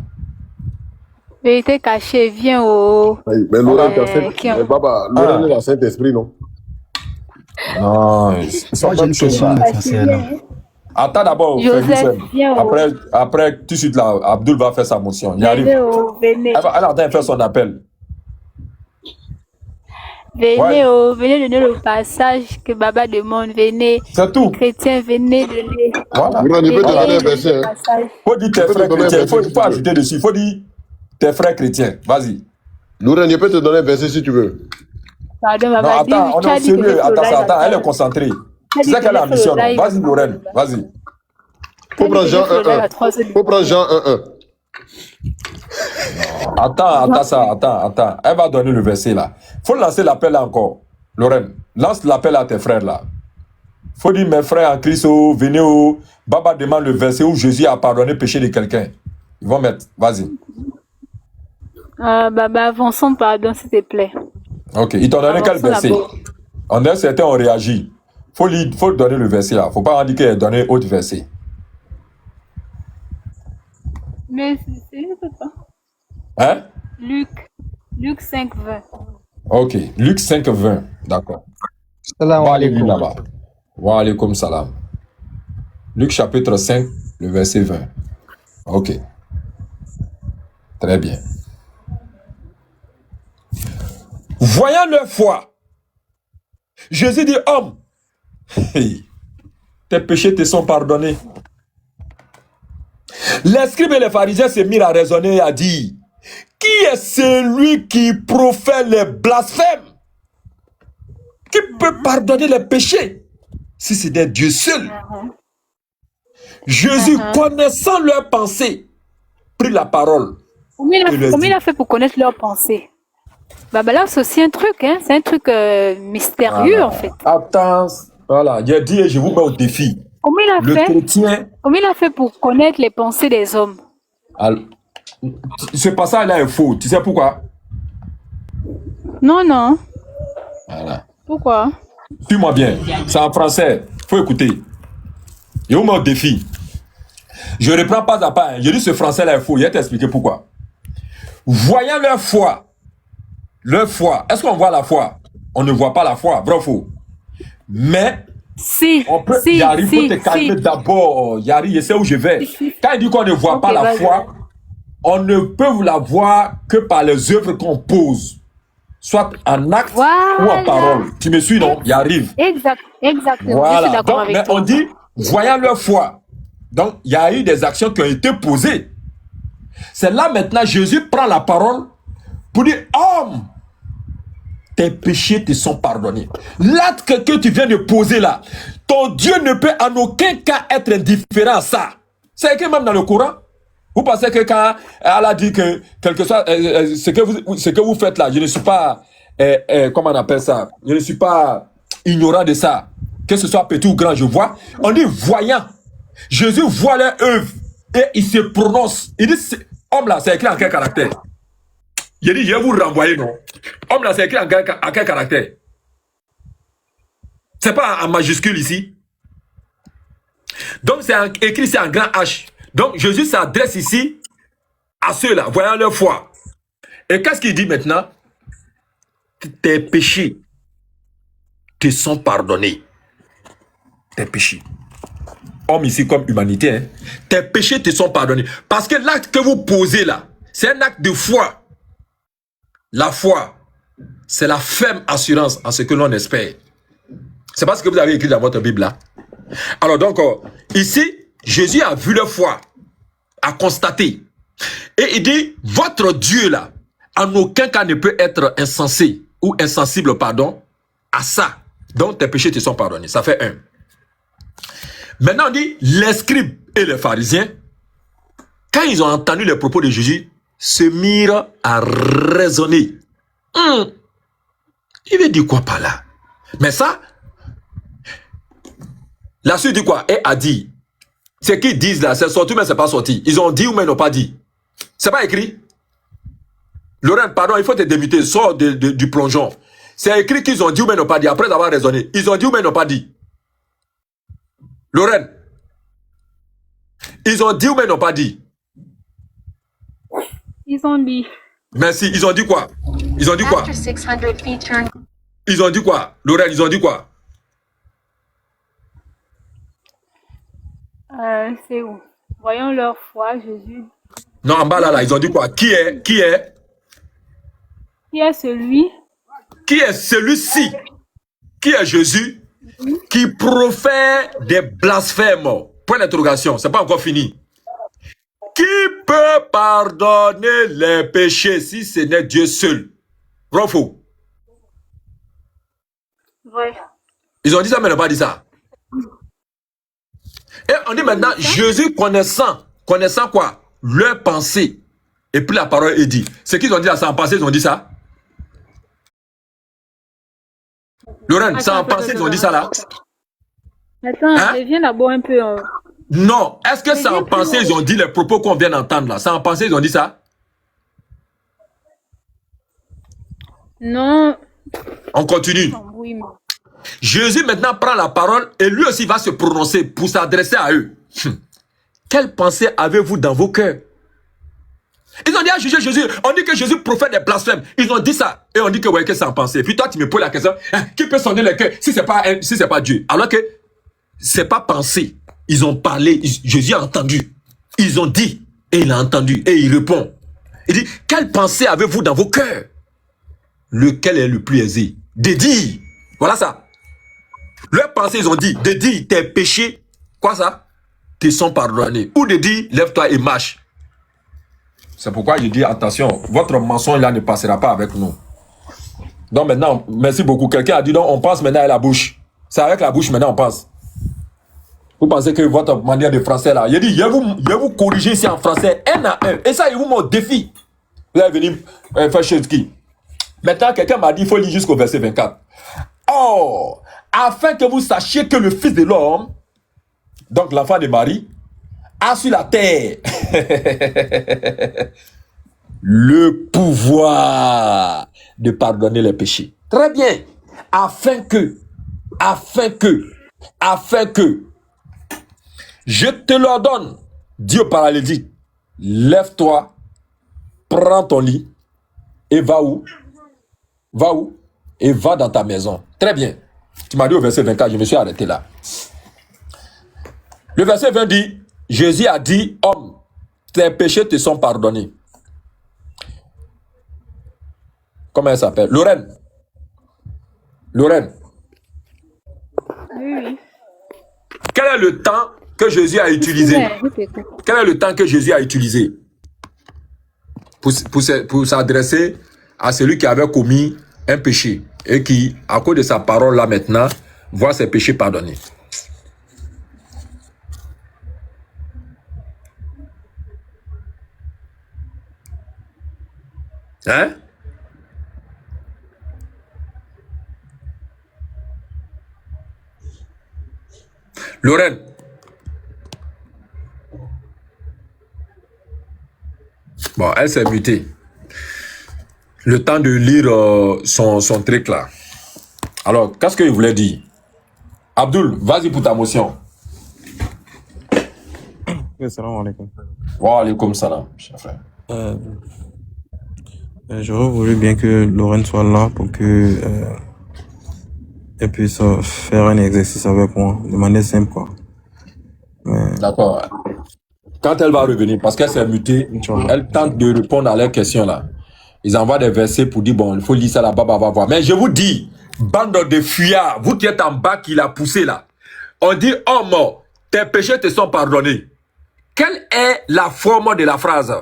Vérité cachée, viens au. Mais Lorraine, Lorraine est la Saint-Esprit, non? Non, ils sont pas Attends d'abord, après, tout de suite là, Abdul va faire sa motion. Il arrive. Elle est en train de faire son appel. Venez, venez donner le passage que Baba demande. Venez. C'est tout. Les chrétiens, venez donner. Voilà. Il peut te donner un verset. Il faut dire tes frères chrétiens. Il faut ajouter dessus. Il faut dire tes frères chrétiens. Vas-y. Lourdes, je peux te donner un verset si tu veux. Pardon, Non, Baba. attends, on est sérieux. Attends, elle est concentrée. C'est ça qu'elle a la mission. Vas-y, Lorraine. Vas-y. Faut prendre Jean 1.1. Faut prendre Jean 1.1. Attends. Elle va donner le verset là. Faut lancer l'appel là encore. Lorraine, lance l'appel à tes frères là. Faut dire mes frères en Christ, venez au. Baba demande le verset où Jésus a pardonné le péché de quelqu'un. Ils vont mettre. Vas-y. Baba, avançons, pardon, s'il te plaît. Ok. Ils t'ont donné quel verset? On a certains ont réagi. Faut donner le verset là. Faut pas indiquer donner autre verset. Mais c'est pas. Hein? Luc 5, 20. Ok, Luc 5, 20. D'accord. Salam alaikum. Là-bas. Wa alaikum salam. Luc chapitre 5, le verset 20. Ok. Très bien. Voyant leur foi, Jésus dit, homme, tes péchés te sont pardonnés. Les scribes et les pharisiens se mirent à raisonner et à dire, qui est celui qui profère les blasphèmes? Qui peut pardonner les péchés? Si c'est des dieux seuls. Jésus, connaissant leurs pensées, prit la parole. Comment il a fait pour connaître leurs pensées? Bah là, c'est aussi un truc, hein? C'est un truc mystérieux, en fait. Attends, voilà, j'ai dit, je vous mets au défi. Comment il a fait pour connaître les pensées des hommes? Alors, ce passage-là est faux. Tu sais pourquoi? Non. Voilà. Pourquoi? Suis-moi bien. C'est en français. Faut écouter. Et on met au défi. Je reprends pas à pas. Je dis ce français-là est faux. Je vais t'expliquer pourquoi. Voyant leur foi. Est-ce qu'on voit la foi? On ne voit pas la foi. Vrai ou faux? Mais Yari, faut te calmer d'abord. Yari, je sais où je vais. Quand il dit qu'on ne voit pas la foi, on ne peut la voir que par les œuvres qu'on pose. Soit en acte ou en parole. Tu me suis, non? Il arrive. Exactement. Voilà. Je suis d'accord Donc, avec toi. On dit, voyant leur foi. Donc, il y a eu des actions qui ont été posées. C'est là maintenant, Jésus prend la parole pour dire, homme, tes péchés te sont pardonnés. L'acte que tu viens de poser là, ton Dieu ne peut en aucun cas être indifférent à ça. C'est écrit même dans le Coran. Vous pensez que quand Allah dit que quel que soit ce que vous faites là, je ne suis pas, comment on appelle ça, je ne suis pas ignorant de ça. Que ce soit petit ou grand, je vois. On dit voyant. Jésus voit leur œuvre et il se prononce. Il dit, homme là, c'est écrit en quel caractère? Il dit, je vais vous renvoyer, non? Homme là, c'est écrit en quel caractère? C'est pas en majuscule ici. Donc, c'est écrit, c'est en grand H. Donc, Jésus s'adresse ici à ceux-là, voyant leur foi. Et qu'est-ce qu'il dit maintenant? Tes péchés te sont pardonnés. Tes péchés. Homme ici comme humanité, hein? Tes péchés te sont pardonnés. Parce que l'acte que vous posez là, c'est un acte de foi. La foi, c'est la ferme assurance en ce que l'on espère. C'est pas ce que vous avez écrit dans votre Bible là. Alors donc, ici, Jésus a vu leur foi, a constaté. Et il dit, votre Dieu là, en aucun cas ne peut être insensé ou insensible, pardon, à ça. Donc tes péchés te sont pardonnés. Ça fait 1. Maintenant on dit, les scribes et les pharisiens, quand ils ont entendu les propos de Jésus, se mirent à raisonner. Il veut dire quoi par là? Mais ça, la suite dit quoi? Et a dit. Ce qu'ils disent là, c'est sorti mais c'est pas sorti. Ils ont dit ou mais ils n'ont pas dit. C'est pas écrit. Laurent, pardon, il faut te démuter. Sors du plongeon. C'est écrit qu'ils ont dit ou mais ils n'ont pas dit. Après avoir raisonné. Ils ont dit ou mais ils n'ont pas dit. Laurent. Ils ont dit ou mais ils n'ont pas dit. Ils ont dit. Merci. Ils ont dit quoi? Ils ont dit quoi? Ils ont dit quoi? Laurent, ils ont dit quoi? C'est où? Voyons leur foi, Jésus. Non, en bas là, ils ont dit quoi? Qui est Qui est celui qui est celui-ci, qui est Jésus, qui profère des blasphèmes. Point d'interrogation, c'est pas encore fini. Qui peut pardonner les péchés si ce n'est Dieu seul? Vrai ou faux? Vrai. Ils ont dit ça, mais ils n'ont pas dit ça. Et on dit maintenant, Jésus connaissant quoi? Leur pensée. Et puis la parole est dit. Ce qu'ils ont dit là, sans pensée, ils ont dit ça? Lorraine, sans pensée, ils ont dit ça là? Attends, reviens d'abord un peu. Non. Est-ce que sans pensée, ils ont dit les propos qu'on vient d'entendre là? Sans pensée, ils ont dit ça? Non. On continue. Oui, mais... Jésus maintenant prend la parole et lui aussi va se prononcer pour s'adresser à eux. Quelle pensée avez-vous dans vos cœurs? Ils ont dit à juger Jésus. On dit que Jésus profère des blasphèmes. Ils ont dit ça. Et on dit que ouais, que c'est en pensée. Puis toi, tu me poses la question, qui peut sonder le cœur si c'est pas Dieu? Alors que c'est pas pensé. Ils ont parlé, Jésus a entendu. Ils ont dit, et il a entendu, et il répond. Il dit, quelle pensée avez-vous dans vos cœurs? Lequel est le plus aisé? De dire, voilà ça. Leurs pensées, ils ont dit, de dire, tes péchés, quoi ça? Te sont pardonnés. Ou de dire, lève-toi et marche. C'est pourquoi je dis, attention, votre mensonge là ne passera pas avec nous. Donc maintenant, merci beaucoup. Quelqu'un a dit, donc on pense maintenant à la bouche. C'est avec la bouche maintenant on pense. Vous pensez que votre manière de français là, il dit, je vais vous corriger ici en français, un à un. Et ça, il vous met au défi. Vous allez venir faire chez qui? Maintenant, quelqu'un m'a dit, il faut lire jusqu'au verset 24. Or, afin que vous sachiez que le Fils de l'homme, donc l'enfant de Marie, a sur la terre le pouvoir de pardonner les péchés. Très bien. Afin que, je te l'ordonne, dit au paralytique, lève-toi, prends ton lit et va où? Va où? Et va dans ta maison. Très bien. Tu m'as dit au verset 24, je me suis arrêté là. Le verset 20 dit, Jésus a dit, homme, tes péchés te sont pardonnés. Comment elle s'appelle? Lorraine. Lorraine. Oui. Quel est le temps que Jésus a utilisé? Quel est le temps que Jésus a utilisé pour s'adresser à celui qui avait commis un péché et qui, à cause de sa parole là maintenant, voit ses péchés pardonnés? Hein? Lorraine. Bon, elle s'est mutée. Le temps de lire son truc là. Alors, qu'est-ce qu'il voulait dire? Abdul, vas-y pour ta motion. Salam alaikum. Wa alaikum salam, cher frère. J'aurais voulu bien que Lorraine soit là pour que elle puisse faire un exercice avec moi, de manière simple, quoi. D'accord. Quand elle va revenir, parce qu'elle s'est mutée, elle tente de répondre à leurs questions là. Ils envoient des versets pour dire, bon, il faut lire ça là-bas, va voir. Mais je vous dis, bande de fuyards, vous qui êtes en bas, qui l'a poussé là, on dit, oh mort, tes péchés te sont pardonnés. Quelle est la forme de la phrase?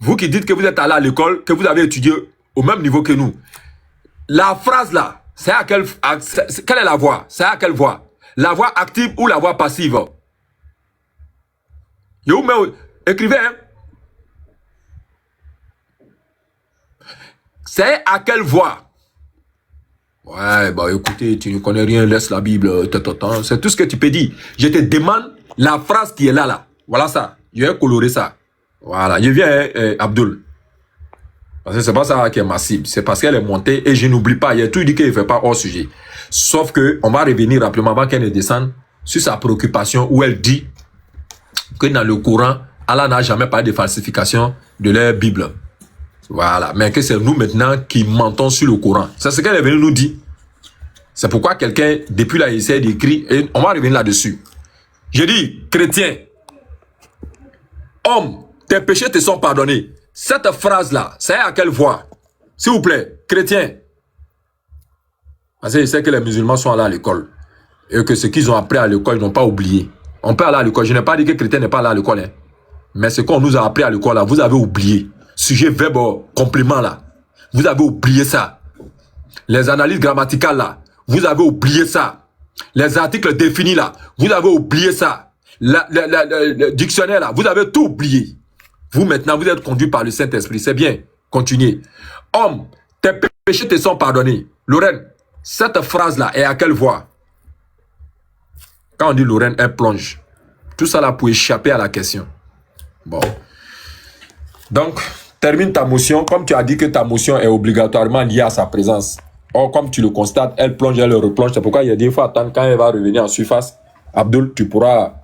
Vous qui dites que vous êtes allé à l'école, que vous avez étudié au même niveau que nous. La phrase là, c'est à quelle est la voix? C'est à quelle voix? La voix active ou la voix passive? Écrivez, hein? C'est à quelle voix? Ouais, bah écoutez, tu ne connais rien, laisse la Bible, c'est tout ce que tu peux dire. Je te demande la phrase qui est là. Voilà ça. Je vais colorer ça. Voilà, je viens, Abdul. Parce que c'est pas ça qui est ma cible. C'est parce qu'elle est montée et je n'oublie pas. Il y a tout dit qu'il ne fait pas hors sujet. Sauf que on va revenir rapidement avant qu'elle ne descende sur sa préoccupation où elle dit que dans le Coran, Allah n'a jamais parlé de falsification de leur Bible. Voilà. Mais que c'est nous maintenant qui mentons sur le Coran. C'est ce qu'elle est venue nous dire. C'est pourquoi quelqu'un, depuis là, il essaie d'écrire et on va revenir là-dessus. Je dis, chrétien, homme, tes péchés te sont pardonnés. Cette phrase-là, c'est à quelle voix? S'il vous plaît, chrétien. Parce que je sais que les musulmans sont allés à l'école. Et que ce qu'ils ont appris à l'école, ils n'ont pas oublié. On peut aller à l'école. Je n'ai pas dit que les chrétiens n'est pas allé à l'école. Hein. Mais ce qu'on nous a appris à l'école, là, vous avez oublié. Sujet, verbe, complément, là. Vous avez oublié ça. Les analyses grammaticales, là. Vous avez oublié ça. Les articles définis, là. Vous avez oublié ça. Le dictionnaire, là. Vous avez tout oublié. Vous, maintenant, vous êtes conduit par le Saint-Esprit. C'est bien. Continuez. Homme, tes péchés te sont pardonnés. Lorraine, cette phrase-là est à quelle voix? Quand on dit Lorraine, elle plonge. Tout ça là pour échapper à la question. Bon. Donc, termine ta motion. Comme tu as dit que ta motion est obligatoirement liée à sa présence. Or, comme tu le constates, elle plonge, elle replonge. C'est pourquoi il y a des fois, attendre quand elle va revenir en surface. Abdul, tu pourras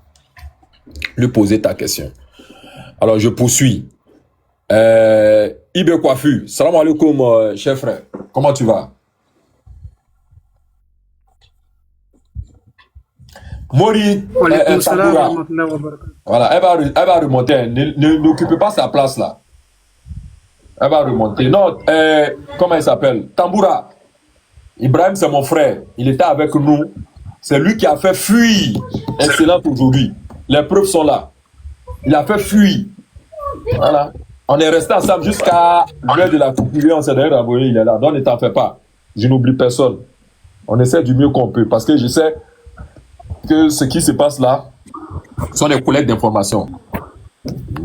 lui poser ta question. Alors, je poursuis. Ibe Coiffu, salam alaikum, chef frère. Comment tu vas? Mori, voilà, elle va remonter. N'occupez pas sa place là. Elle va remonter. Non, comment il s'appelle? Tamboura. Ibrahim, c'est mon frère. Il était avec nous. C'est lui qui a fait fuir. Excellent aujourd'hui. Les preuves sont là. Il a fait fuir. Voilà. On est resté ensemble jusqu'à l'heure de la coupure. On s'est d'ailleurs envoyé. Il est là. Donc ne t'en fais pas. Je n'oublie personne. On essaie du mieux qu'on peut. Parce que je sais que ce qui se passe là sont des collectes d'informations.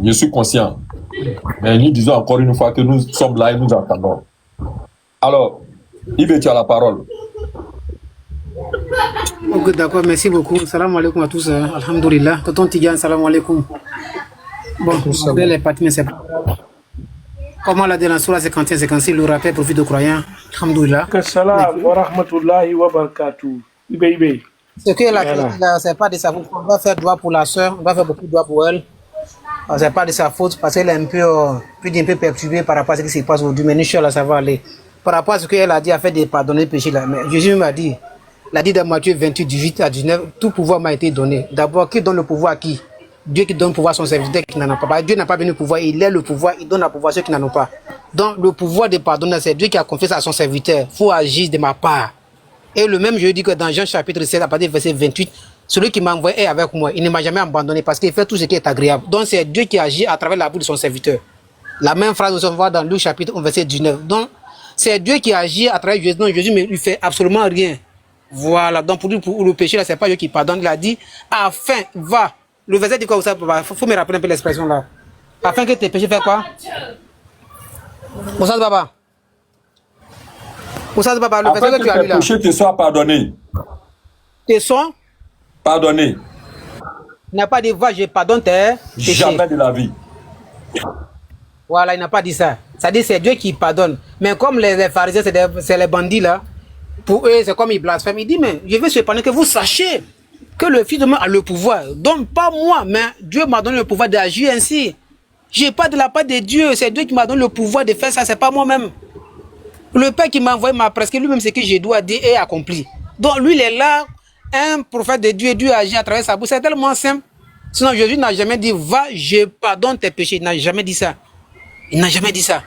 Je suis conscient. Mais nous disons encore une fois que nous sommes là et nous entendons. Alors, Yves, tu as la parole. Ok, d'accord, merci beaucoup. Salam alaikum à tous. Alhamdulillah. Tonton Tidiane, salam alaikum. Bon, les parties, mais c'est pas grave. Comment la dernière sur la 51-56, le rappel profite de croyants. Alhamdulillah. Salam wa rahmatullahi wa barakatuh. Ibe. Ce que la c'est pas de sa faute. On va faire droit pour la soeur, on va faire beaucoup de droit pour elle. C'est pas de sa faute parce qu'elle est un peu perturbée par rapport à ce qui se passe aujourd'hui. Mais Inch'Allah, ça va aller. Par rapport à ce qu'elle a dit, elle a fait de pardonner le péché là. Mais Jésus m'a dit, il a dit dans Matthieu 28, 18 à 19, tout pouvoir m'a été donné. D'abord, qui donne le pouvoir à qui? Dieu qui donne le pouvoir à son serviteur qui n'en a pas. Dieu n'a pas venu le pouvoir, il est le pouvoir, il donne le pouvoir à ceux qui n'en ont pas. Donc, le pouvoir de pardonner, c'est Dieu qui a confié ça à son serviteur. Il faut agir de ma part. Et le même, je dis que dans Jean chapitre 7, à partir du verset 28, celui qui m'a envoyé est avec moi. Il ne m'a jamais abandonné parce qu'il fait tout ce qui est agréable. Donc, c'est Dieu qui agit à travers la bouche de son serviteur. La même phrase, on voit dans Luc chapitre 1, verset 19. Donc, c'est Dieu qui agit à travers Jésus. Donc, Jésus ne lui fait absolument rien. Voilà. Donc, pour lui, pour le péché, là, c'est pas Dieu qui pardonne. Il a dit, afin, va. Le verset dit quoi, ça, faut me rappeler un peu l'expression là. Afin que tes péchés fassent quoi? Moussa Baba. Moussa Baba, le verset que tu as lu là. Afin que tes péchés te soient pardonnés. Tes sont pardonnés. Il n'a pas dit, va, je pardonne tes péchés. Jamais de la vie. Voilà, il n'a pas dit ça. Ça dit c'est Dieu qui pardonne. Mais comme les pharisiens, c'est les bandits là, pour eux, c'est comme ils blasphèment. Il dit, mais je veux cependant que vous sachiez que le Fils de l'homme a le pouvoir. Donc pas moi, mais Dieu m'a donné le pouvoir d'agir ainsi. Je n'ai pas de la part de Dieu. C'est Dieu qui m'a donné le pouvoir de faire ça. C'est pas moi-même. Le Père qui m'a envoyé m'a prescrit lui-même ce que je dois dire et accompli. Donc lui, il est là, un prophète de Dieu, et Dieu agit à travers sa bouche. C'est tellement simple. Sinon, Jésus n'a jamais dit, va, je pardonne tes péchés. Il n'a jamais dit ça. Il n'a jamais dit ça.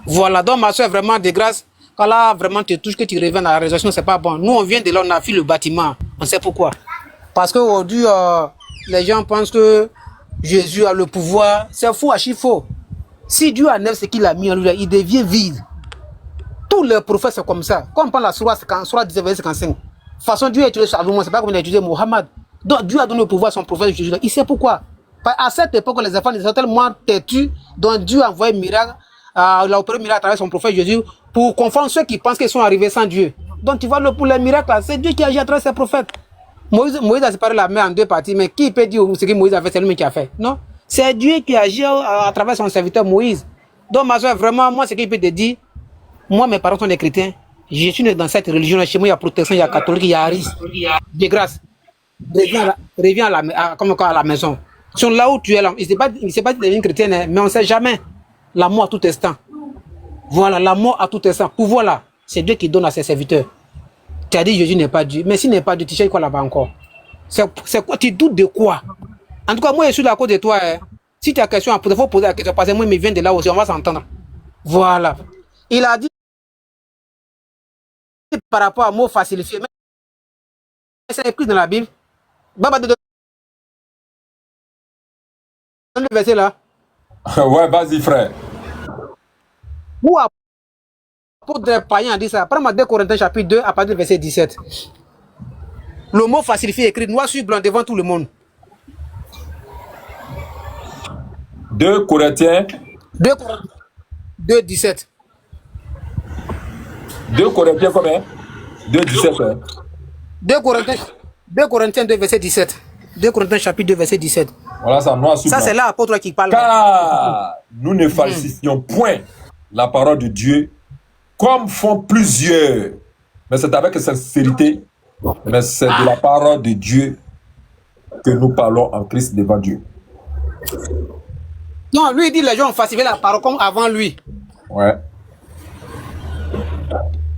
Voilà, donc ma soeur, vraiment de grâce, quand là, vraiment te touche, que tu reviens à la résolution, c'est pas bon. Nous, on vient de là, on a fait le bâtiment. On sait pourquoi. Parce qu'aujourd'hui, les gens pensent que Jésus a le pouvoir. C'est faux, archi faux. Si Dieu enlève ce qu'il a mis en lui, il devient vide. Tous les prophètes, c'est comme ça. Quand on prend la sourate 19, verset 55, de toute façon, Dieu a utilisé Salomon, c'est pas comme il a utilisé Mohammed. Donc Dieu a donné le pouvoir à son prophète Jésus. Il sait pourquoi. À cette époque, les enfants étaient tellement têtus, donc Dieu a envoyé un miracle, il a opéré un miracle à travers son prophète Jésus pour confondre ceux qui pensent qu'ils sont arrivés sans Dieu. Donc tu vois, pour les miracles, c'est Dieu qui agit à travers ses prophètes. Moïse a séparé la mer en deux parties, mais qui peut dire ce que Moïse a fait? C'est lui qui a fait. Non, c'est Dieu qui agit à travers son serviteur Moïse. Donc ma soeur, vraiment, moi, ce qu'il peut te dire, moi, mes parents sont des chrétiens. Je suis né dans cette religion. Chez moi, il y a protestant, il y a catholique, il y a aris. De grâce, reviens à la maison. Sur là où tu es là, il ne sait pas que tu es une chrétienne, mais on ne sait jamais. La mort à tout instant. Voilà, la mort à tout instant. Pouvoir là, c'est Dieu qui donne à ses serviteurs. Tu as dit Jésus n'est pas Dieu. Mais s'il n'est pas Dieu, tu sais quoi là-bas encore? C'est quoi? Tu doutes de quoi? En tout cas, moi, je suis là à cause de toi. Hein. Si tu as question, il faut poser la question. Parce que moi, je viens de là aussi, on va s'entendre. Voilà. Il a dit. par rapport à mot facilifié. Mais c'est écrit dans la Bible. Baba, donne le verset là. Ouais, vas-y, frère. Où apôtre des païens dit ça? Prends-moi 2 Corinthiens chapitre 2 à partir du verset 17. Le mot facilifié écrit noir sur blanc devant tout le monde. 2 Corinthiens 2, 17. 2 Corinthiens combien? 2, 17. Hein? 2 Corinthiens 2, verset 17. 2 Corinthiens chapitre 2, verset 17. Voilà ça, noir sur blanc. Ça, c'est là l'apôtre qui parle. Car nous ne falsifions point la parole de Dieu comme font plusieurs. Mais c'est avec sincérité. Mais c'est de la parole de Dieu que nous parlons en Christ devant Dieu. Non, lui il dit les gens ont falsifié la parole comme avant lui. Ouais.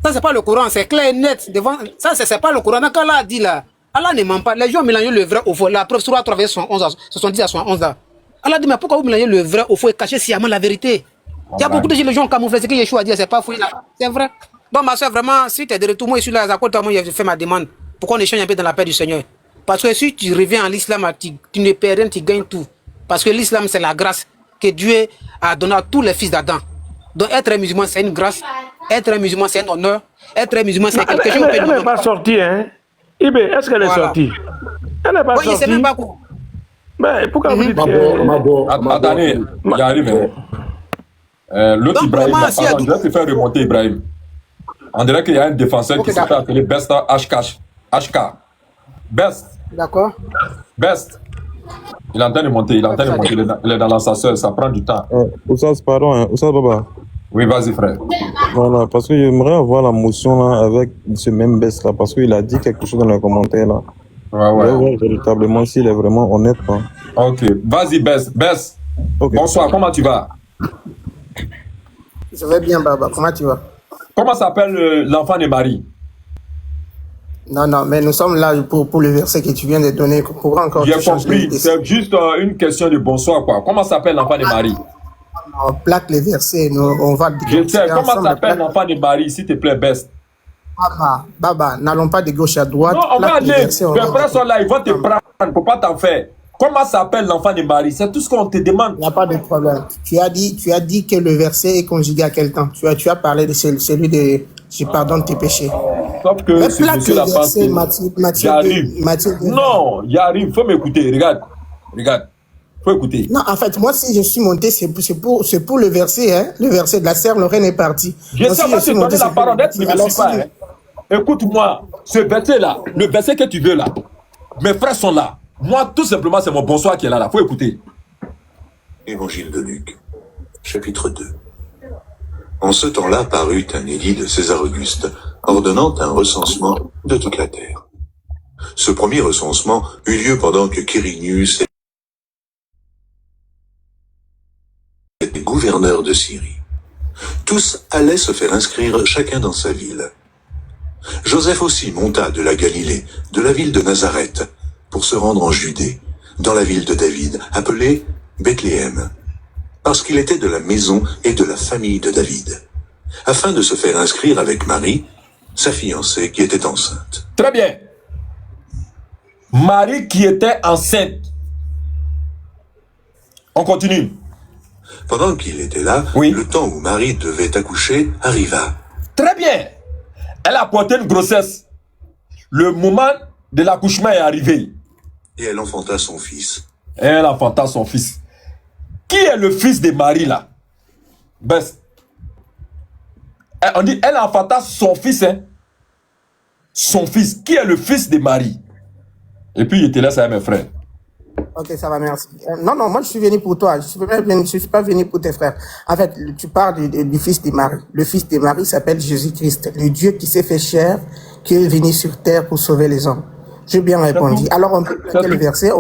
Ça, c'est pas le Coran, c'est clair et net. Devant... Ça, c'est pas le Coran. Quand Allah a dit là, Allah ne ment pas. Les gens mélangent le vrai au faux. La preuve, sur la 70 à 71 là. Allah dit, mais pourquoi vous mélangez le vrai au faux et cachez sciemment la vérité? Il y a beaucoup de gens, les gens camouflés. Ce que Yeshua a dit, c'est pas fou. C'est vrai. Bon, ma soeur, vraiment, si tu es de retour, moi, je suis là, à côté de moi, j'ai fait ma demande. Pourquoi on échange un peu dans la paix du Seigneur? Parce que si tu reviens en l'islam, tu ne perds rien, tu gagnes tout. Parce que l'islam, c'est la grâce que Dieu a donnée à tous les fils d'Adam. Donc, être un musulman, c'est une grâce. Être un musulman, c'est un honneur. Être un musulman, c'est quelque chose. Elle n'est pas sortie, hein? Ibé, est-ce qu'elle est sortie? Elle n'est pas sortie. Oui, c'est même pas quoi. Mais pourquoi vous dites que... Attendez, il arrive. L'autre Ibrahim, pardon, je vais te faire remonter Ibrahim. On dirait qu'il y a un défenseur qui s'appelle appelé Best HK. Best. D'accord. Best. Il est en train de monter, il est dans l'ascenseur, ça prend du temps. Oussas, pardon, hein. Oussas Baba. Oui, vas-y frère. Voilà, parce que j'aimerais avoir la motion là avec ce même Best là, parce qu'il a dit quelque chose dans les commentaires là. Ouais. Véritablement, s'il est vraiment honnête. Hein. Ok, vas-y Best. Best. Okay. Bonsoir, comment tu vas? Je vais bien, Baba. Comment tu vas? Comment s'appelle l'enfant de Marie? Non, mais nous sommes là pour le verset que tu viens de donner. Pour encore. J'ai compris, c'est juste une question de bonsoir, quoi. Comment s'appelle l'enfant de Marie? On plaque les versets, on va... Je sais, comment s'appelle l'enfant de Marie, s'il te plaît, Best? Baba, n'allons pas de gauche à droite. Non, on va aller. Les frères sont là, ils vont te prendre, il ne faut pas t'en faire. Comment s'appelle l'enfant de Marie? C'est tout ce qu'on te demande. Il n'y a pas de problème. Tu as dit que le verset est conjugué à quel temps? Tu as parlé de celui de je pardonne tes péchés. Sauf que c'est monsieur la pensée. Non, il arrive. Il faut m'écouter. Regarde. Faut écouter. Non, en fait, moi, si je suis monté, c'est pour le verset, hein. Le verset de la sœur Lorraine est parti. Je sais pas si donner la parole d'être, ne me suis pas. Hein. Écoute-moi, ce verset-là, le verset que tu veux là, mes frères sont là. Moi, tout simplement, c'est mon bonsoir qui est là. Faut écouter. Évangile de Luc, chapitre 2. En ce temps-là parut un édit de César Auguste, ordonnant un recensement de toute la terre. Ce premier recensement eut lieu pendant que Quirinius était gouverneur de Syrie. Tous allaient se faire inscrire chacun dans sa ville. Joseph aussi monta de la Galilée, de la ville de Nazareth, pour se rendre en Judée, dans la ville de David, appelée Bethléem, parce qu'il était de la maison et de la famille de David, afin de se faire inscrire avec Marie, sa fiancée qui était enceinte. Très bien. Marie qui était enceinte. On continue. Pendant qu'il était là, le temps où Marie devait accoucher arriva. Très bien. Elle a porté une grossesse. Le moment de l'accouchement est arrivé. Et elle enfanta son fils. Qui est le fils de Marie là? On dit, elle enfanta son fils, hein? Son fils. Qui est le fils de Marie? Et puis il te laisse avec mes frères. Ok, ça va, merci. Non, moi je suis venu pour toi. Je ne suis pas venu pour tes frères. En fait, tu parles du fils de Marie. Le fils de Marie s'appelle Jésus-Christ, le Dieu qui s'est fait chair, qui est venu sur terre pour sauver les hommes. J'ai bien répondu. Alors on peut le verset.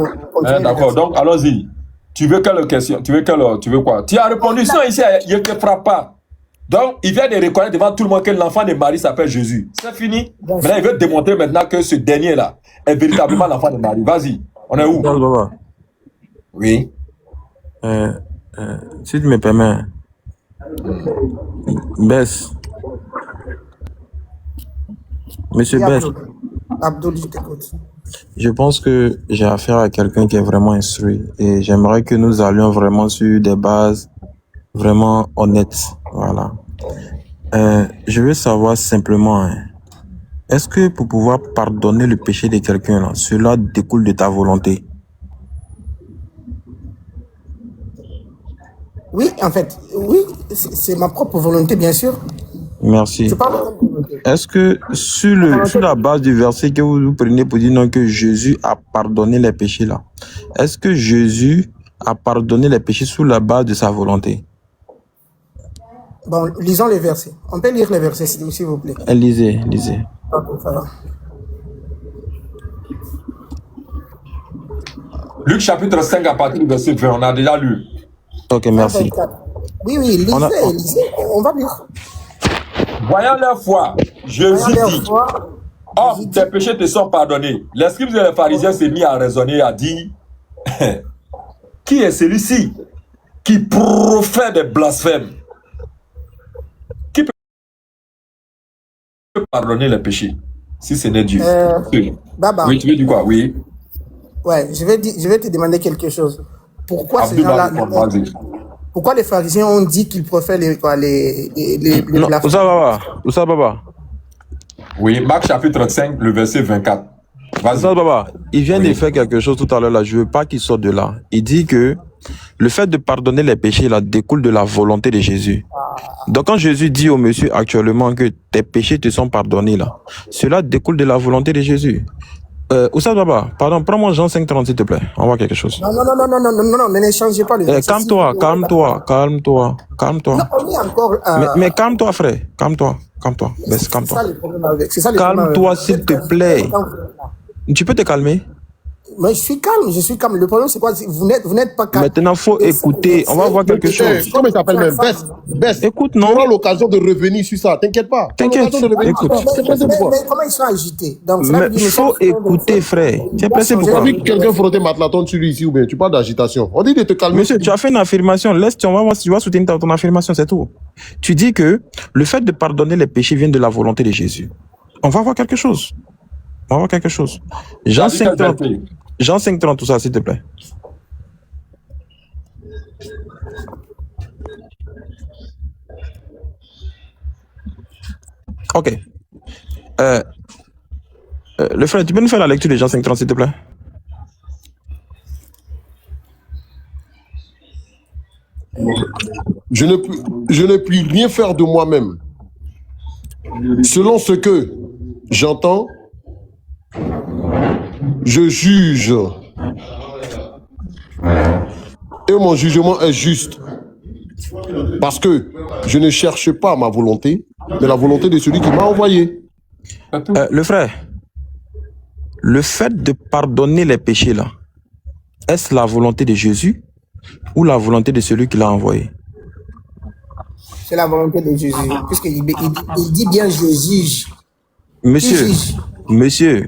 D'accord, donc allons-y. Tu veux quelle question? Tu veux quoi? Tu as répondu ça ici, il ne te frappe pas. Donc, il vient de reconnaître devant tout le monde que l'enfant de Marie s'appelle Jésus. C'est fini. Maintenant, il veut démontrer maintenant que ce dernier-là est véritablement l'enfant de Marie. Vas-y. On est où? Oui. Si tu me permets, Bess. Monsieur Bess, Abdul, je t'écoute. je pense que j'ai affaire à quelqu'un qui est vraiment instruit et j'aimerais que nous allions vraiment sur des bases vraiment honnêtes. Voilà. Je veux savoir simplement, hein, est-ce que pour pouvoir pardonner le péché de quelqu'un, là, cela découle de ta volonté? Oui, en fait, oui, c'est ma propre volonté, bien sûr. Merci. Est-ce que sur la base du verset que vous prenez pour dire non, que Jésus a pardonné les péchés là, est-ce que Jésus a pardonné les péchés sous la base de sa volonté? Bon, lisons les versets. On peut lire les versets, s'il vous plaît. Lisez. Ok, ça va. Luc chapitre 5 à partir du verset 20, on a déjà lu. Ok, merci. Oui, lisez, on va lire. Voyant leur foi, Jésus dit, « Homme, tes péchés te sont pardonnés. » Les scribes et les pharisiens s'est mis à raisonner et à dire, « Qui est celui-ci qui profère des blasphèmes? Qui peut pardonner les péchés si ce n'est Dieu? » Baba. Oui, tu veux dire quoi? Oui. Ouais, je vais te demander quelque chose. Pourquoi ces gens-là... Pourquoi les pharisiens ont dit qu'ils profèrent les blasphèmes? Oussa Baba. Oui, Marc chapitre 5, le verset 24. Oussa Baba, il vient de faire quelque chose tout à l'heure là, je veux pas qu'il sorte de là. Il dit que le fait de pardonner les péchés là découle de la volonté de Jésus. Donc quand Jésus dit au monsieur actuellement que tes péchés te sont pardonnés là, cela découle de la volonté de Jésus. Oussa Baba, pardon, prends-moi Jean 5:30 s'il te plaît. On voit quelque chose. Non, ne changez pas le verset. Calme-toi. Non, on est encore... Mais calme-toi, frère. Calme-toi. Baisse, calme-toi. Calme-toi, s'il te plaît. Tu peux te calmer? Mais je suis calme. Le problème, c'est quoi? Vous n'êtes pas calme. Maintenant, il faut écouter. On va voir quelque chose. Comment il s'appelle même? Bess. Écoute, non. On aura l'occasion de revenir sur ça. T'inquiète pas. T'inquiète. Écoute. Mais comment ils sont agités? Mais il faut écouter, frère. Tu es pressé pourquoi? Tu as vu quelqu'un frotter Matlaton sur lui ici ou bien tu parles d'agitation? On dit de te calmer. Monsieur, tu as fait une affirmation. On va voir si tu vas soutenir ton affirmation, c'est tout. Tu dis que le fait de pardonner les péchés vient de la volonté de Jésus. On va voir quelque chose. Jean 5:30, tout ça, s'il te plaît. Ok. Le frère, tu peux nous faire la lecture de Jean 5:30, s'il te plaît? Je ne puis rien faire de moi-même. Selon ce que j'entends, je juge. Et mon jugement est juste. Parce que je ne cherche pas ma volonté, mais la volonté de celui qui m'a envoyé. Le frère, le fait de pardonner les péchés là, est-ce la volonté de Jésus ou la volonté de celui qui l'a envoyé? C'est la volonté de Jésus. Puisqu'il dit bien je juge. Monsieur,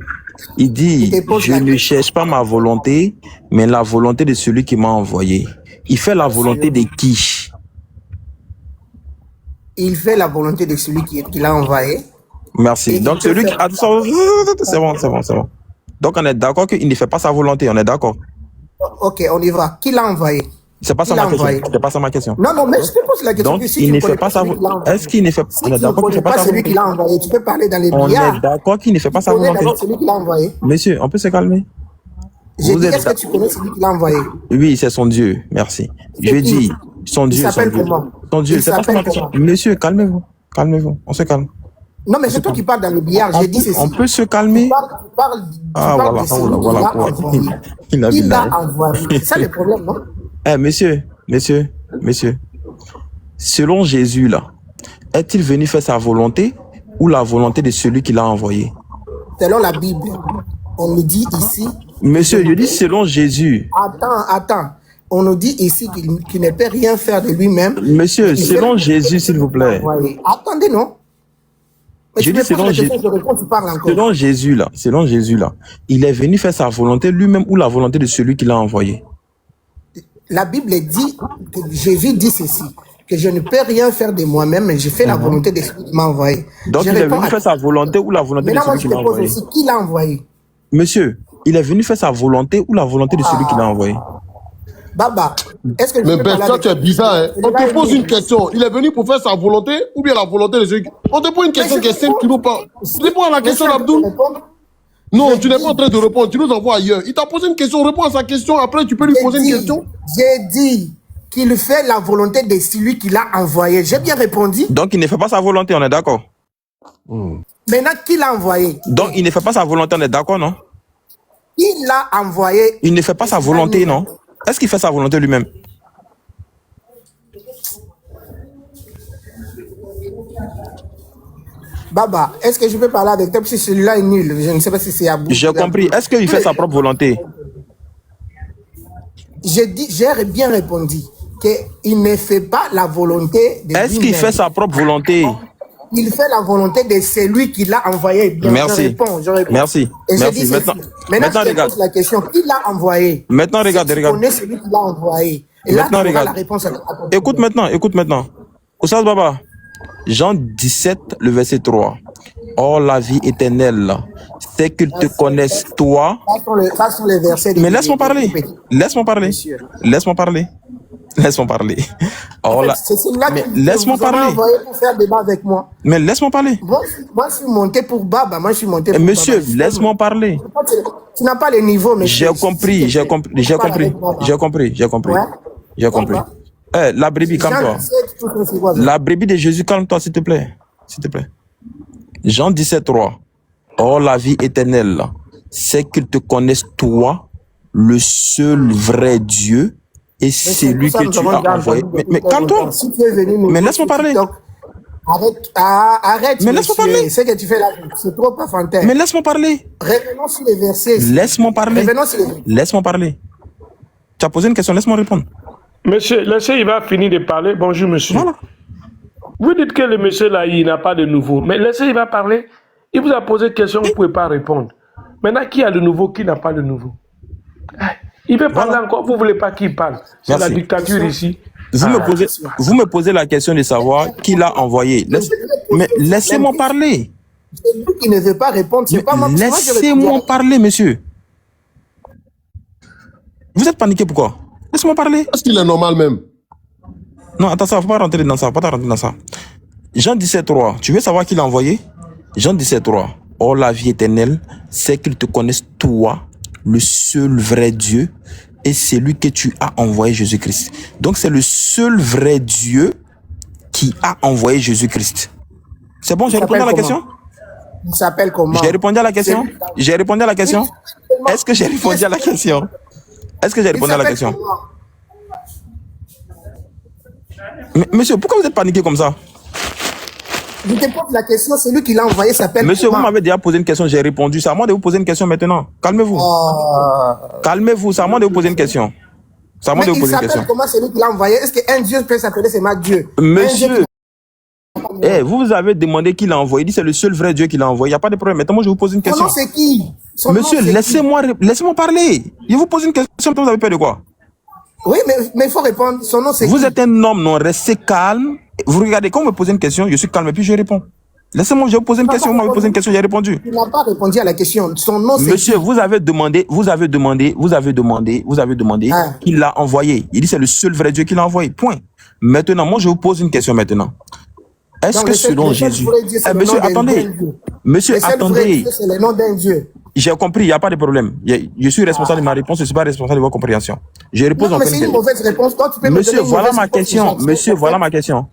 il dit je ne cherche pas ma volonté, mais la volonté de celui qui m'a envoyé. Il fait la volonté de qui? Il fait la volonté de celui qui l'a envoyé. Merci. Donc celui qui... C'est bon. Donc on est d'accord qu'il ne fait pas sa volonté, on est d'accord? Ok, on y va. Qui l'a envoyé? C'est pas ça ma question. C'est pas ça ma question. Non, mais je te pose la question. Donc il ne fait pas sa volonté. Est-ce qu'il ne fait pas... On est d'accord qu'il ne fait pas celui qui l'a envoyé. Tu peux parler dans les billards. On est d'accord qu'il ne fait pas sa volonté. Celui qui l'a envoyé. Monsieur, on peut se calmer? Est-ce que tu connais celui qui l'a envoyé? Oui, c'est son Dieu. Merci. Je dis son Dieu. Il s'appelle comment? Son Dieu. C'est pas ça ma question. Monsieur, calmez-vous. On se calme. Non, mais c'est toi qui parles dans le billard. J'ai dit ceci. On peut se calmer. Tu parles voilà. Il a envoyé. C'est ça le problème, non? Monsieur. Selon Jésus, là, est-il venu faire sa volonté ou la volonté de celui qui l'a envoyé? Selon la Bible, on nous dit ici... Monsieur, je dis selon Jésus. Attends. On nous dit ici qu'il ne peut rien faire de lui-même. Monsieur, selon Jésus, s'il vous plaît. Attendez, non? Je dis selon Jésus là, il est venu faire sa volonté lui-même ou la volonté de celui qui l'a envoyé. La Bible dit, Jésus dit ceci. que je ne peux rien faire de moi-même, mais j'ai fait la volonté de celui qui m'a envoyé. Donc, il est venu faire sa volonté ou la volonté de celui qui l'a envoyé? Aussi, qui l'a envoyé? Monsieur, il est venu faire sa volonté ou la volonté de celui qui l'a envoyé? Baba, est-ce que je mais ben, ça, tu es bizarre. Hein? On te pose une question. Il est venu pour faire sa volonté ou bien la volonté de celui qui... On te pose une question qui est simple, tu nous parles. Réponds à la question d'Abdoul. Non, tu n'es pas en train de répondre. Tu nous envoies ailleurs. Il t'a posé une question, réponds à sa question. Après, tu peux lui poser une question. J'ai dit qu'il fait la volonté de celui qui l'a envoyé. J'ai bien répondu. Donc, il ne fait pas sa volonté, on est d'accord? Maintenant, qui l'a envoyé? Donc, il ne fait pas sa volonté, on est d'accord, non? Il l'a envoyé. Il ne fait pas sa volonté, non? Est-ce qu'il fait sa volonté lui-même? Baba, est-ce que je peux parler avec toi? Parce que celui-là est nul. Je ne sais pas si c'est à bout. J'ai compris. Est-ce qu'il fait sa propre volonté? J'ai bien répondu qu'il ne fait pas la volonté de Est-ce qu'il fait sa propre volonté? Il fait la volonté de celui qui l'a envoyé. Bien, merci. Je réponds. Merci. Et merci. Maintenant, je te pose la question. Qui l'a envoyé? Maintenant, regarde. Tu connais celui qui l'a envoyé. Et maintenant, là, tu regarde. la réponse à écoute maintenant. Oustaz Baba, Jean 17, le verset 3. Oh, la vie éternelle, c'est qu'ils te connaissent, toi. Ça sont les versets. Mais laisse-moi parler. Oh, c'est celui-là qui laisse-moi parler. Envoyé pour faire débat avec moi. Mais laisse-moi parler. Moi, je suis monté pour Baba. Moi, je suis monté pour Monsieur, Baba. laisse-moi parler. Tu n'as pas le niveau, mais j'ai compris. La brebis, calme-toi. La brebis de Jésus, calme-toi, s'il te plaît. Jean 17, 3. Oh, la vie éternelle, c'est qu'ils te connaissent, toi, le seul vrai Dieu, et c'est lui que tu as envoyé. Mais calme-toi. Mais laisse-moi parler. Arrête. Mais laisse-moi parler. Ce que tu fais là, c'est trop enfantin. Mais laisse-moi parler. Revenons sur les versets. Laisse-moi parler. Laisse-moi parler. Tu as posé une question, laisse-moi répondre. Monsieur, laissez, il va finir de parler. Bonjour, monsieur. Voilà. Vous dites que le monsieur là, il n'a pas de nouveau. Mais laissez, il va parler. Il vous a posé une question, vous ne pouvez pas répondre. Maintenant, qui a le nouveau, qui n'a pas de nouveau? Il veut parler encore, vous ne voulez pas qu'il parle. C'est la dictature ici. Vous me posez la question de savoir qui l'a envoyé. Mais laissez-moi parler. C'est lui qui ne veut pas répondre. Laissez-moi parler, monsieur. Vous êtes paniqué pourquoi? Laisse-moi parler. Est-ce qu'il est normal même? Non, attends, ça, faut pas rentrer dans ça. Jean 17, 3. Tu veux savoir qui l'a envoyé? Jean 17, 3. Oh, la vie éternelle, c'est qu'ils te connaissent, toi, le seul vrai Dieu, et c'est lui que tu as envoyé, Jésus-Christ. Donc, c'est le seul vrai Dieu qui a envoyé Jésus-Christ. C'est bon, j'ai répondu à la question? Il s'appelle comment? J'ai répondu à la question? Est-ce que j'ai répondu à la question? Mais, monsieur, pourquoi vous êtes paniqué comme ça? Je te pose la question, celui qui l'a envoyé s'appelle Monsieur, comment? vous m'avez déjà posé une question, j'ai répondu. C'est à moi de vous poser une question maintenant. Calmez-vous. Calmez-vous, c'est à moi de vous poser une question. Mais il s'appelle comment celui qui l'a envoyé? Est-ce qu'un Dieu peut s'appeler seulement Dieu? Monsieur, vous avez demandé qui l'a envoyé. Il dit c'est le seul vrai Dieu qui l'a envoyé. Il n'y a pas de problème. Maintenant, moi, je vous pose une question. Son nom, c'est qui? Monsieur, laissez-moi parler. Je vous pose une question. Vous avez peur de quoi? Oui, mais il faut répondre. Son nom, c'est qui? Vous êtes un homme, non? Restez calme. Vous regardez, quand vous me posez une question, je suis calme et puis je réponds. Laissez-moi, je vais vous poser une question. Vous m'avez posé une question, j'ai répondu. Tu n'as pas répondu à la question. Son nom, c'est Monsieur, vous avez demandé qui l'a envoyé. Il dit c'est le seul vrai Dieu qui l'a envoyé. Point. Maintenant, moi, je vous pose une question maintenant. Est-ce que selon Jésus... Monsieur, attendez. Monsieur, attendez. C'est le nom d'un Dieu. J'ai compris, il n'y a pas de problème. Je suis responsable de ma réponse, je ne suis pas responsable de votre compréhension. Je réponds en c'est une mauvaise réponse. Toi, tu peux Monsieur, voilà ma question. Monsieur, voilà ma question.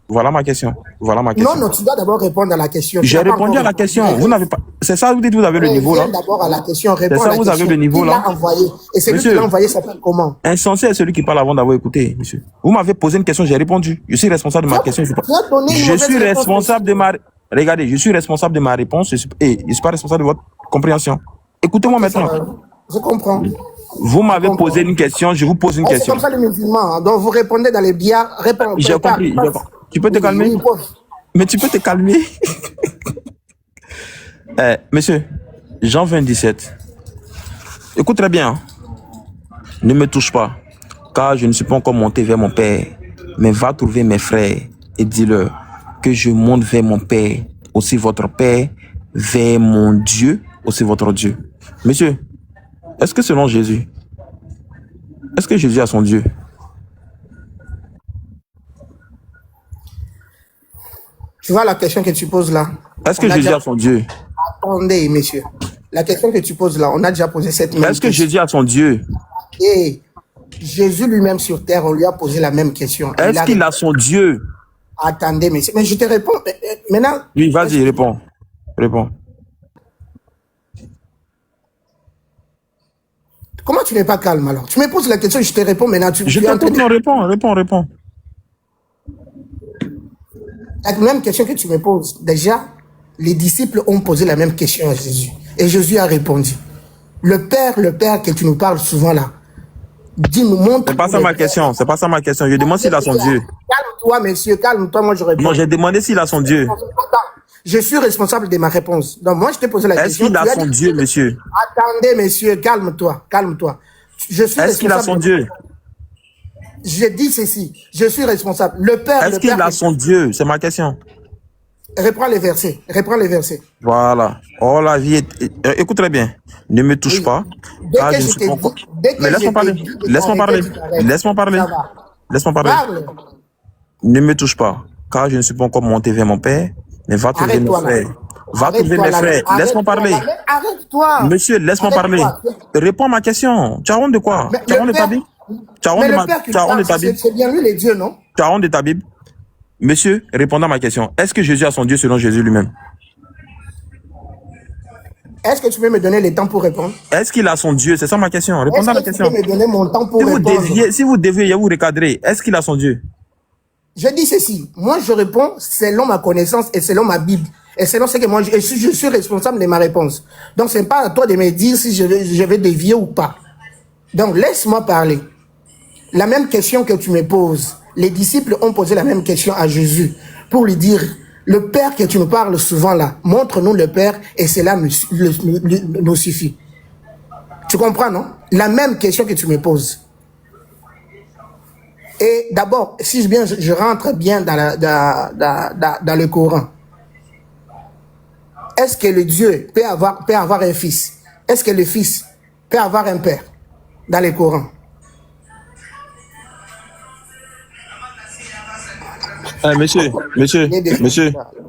Non, tu dois d'abord répondre à la question. J'ai répondu à la question. Vous n'avez pas... C'est ça, vous dites, vous avez le niveau là. D'abord à la question, c'est ça, vous avez le niveau là. Et celui qui l'a envoyé s'appelle comment? Insensé est celui qui parle avant d'avoir écouté, monsieur. Vous m'avez posé une question, j'ai répondu. Je suis responsable de ma question. Je suis responsable de ma... Regardez, je suis responsable de ma réponse et je ne suis pas responsable de votre compréhension. Écoutez-moi maintenant. Je comprends. Vous m'avez posé une question, je vous pose une question. C'est comme ça les musulmans. Donc vous répondez dans les bières. J'ai compris. Tu peux te calmer? Mais tu peux te calmer. Monsieur, Jean 27. Écoute très bien. Ne me touche pas, car je ne suis pas encore monté vers mon Père. mais va trouver mes frères et dis-leur que je monte vers mon Père, aussi votre Père, vers mon Dieu, aussi votre Dieu. Monsieur, est-ce que selon Jésus, est-ce que Jésus a son Dieu? Tu vois la question que tu poses là? Est-ce que Jésus a son Dieu? Attendez, messieurs. La question que tu poses là, on a déjà posé cette même question. Est-ce que Jésus a son Dieu? Et Jésus lui-même sur terre, on lui a posé la même question. Est-ce qu'il a son Dieu? Attendez, messieurs. Mais je te réponds. Maintenant. Oui, vas-y, réponds. Réponds. Comment tu n'es pas calme alors? Tu me poses la question, je te réponds maintenant. Je t'écoute, non, réponds. La même question que tu me poses. Déjà, les disciples ont posé la même question à Jésus. Et Jésus a répondu. Le Père que tu nous parles souvent là, dis-nous, montre. C'est pas ça ma question, c'est pas ça ma question. Je demande s'il a son Dieu. Calme-toi, monsieur, calme-toi, moi je réponds. Non, j'ai demandé s'il a son Dieu. Je suis responsable de ma réponse. Donc moi je t'ai posé la question. Est-ce qu'il a son Dieu, monsieur? Attendez, monsieur, calme-toi. Est-ce qu'il a son Dieu? Je dis ceci, je suis responsable. Le Père. Est-ce qu'il a son Dieu? C'est ma question. Reprends les versets. Voilà. Oh, la vie est... Écoute très bien. Ne me touche pas. Mais laisse-moi parler. Laisse-moi parler. Ne me touche pas. Car je ne suis pas encore monté vers mon Père. Mais va trouver mes frères. Va trouver mes frères. Laisse-moi parler. Arrête-toi. Monsieur, laisse-moi parler. Réponds à ma question. Tu as honte de quoi? Tu as honte de ta Bible? Tu as honte de ta Bible? C'est bien lui les dieux, non? Tu as honte de ta Bible? Monsieur, répondant à ma question, est-ce que Jésus a son Dieu selon Jésus lui-même? Est-ce que tu peux me donner le temps pour répondre? Est-ce qu'il a son Dieu? C'est ça ma question. Répondez à ma question. Tu peux me donner mon temps pour répondre? Si vous deviez vous recadrer, est-ce qu'il a son Dieu? Je dis ceci. Moi, je réponds selon ma connaissance et selon ma Bible. Et selon ce que moi, je suis responsable de ma réponse. Donc, ce n'est pas à toi de me dire si je vais dévier ou pas. Donc, laisse-moi parler. La même question que tu me poses, les disciples ont posé la même question à Jésus pour lui dire, le Père que tu nous parles souvent là, montre-nous le Père et cela nous suffit. Tu comprends, non? La même question que tu me poses. Et d'abord, si je rentre bien dans le Coran, est-ce que le Dieu peut avoir un fils? Est-ce que le fils peut avoir un père dans le Coran? Monsieur,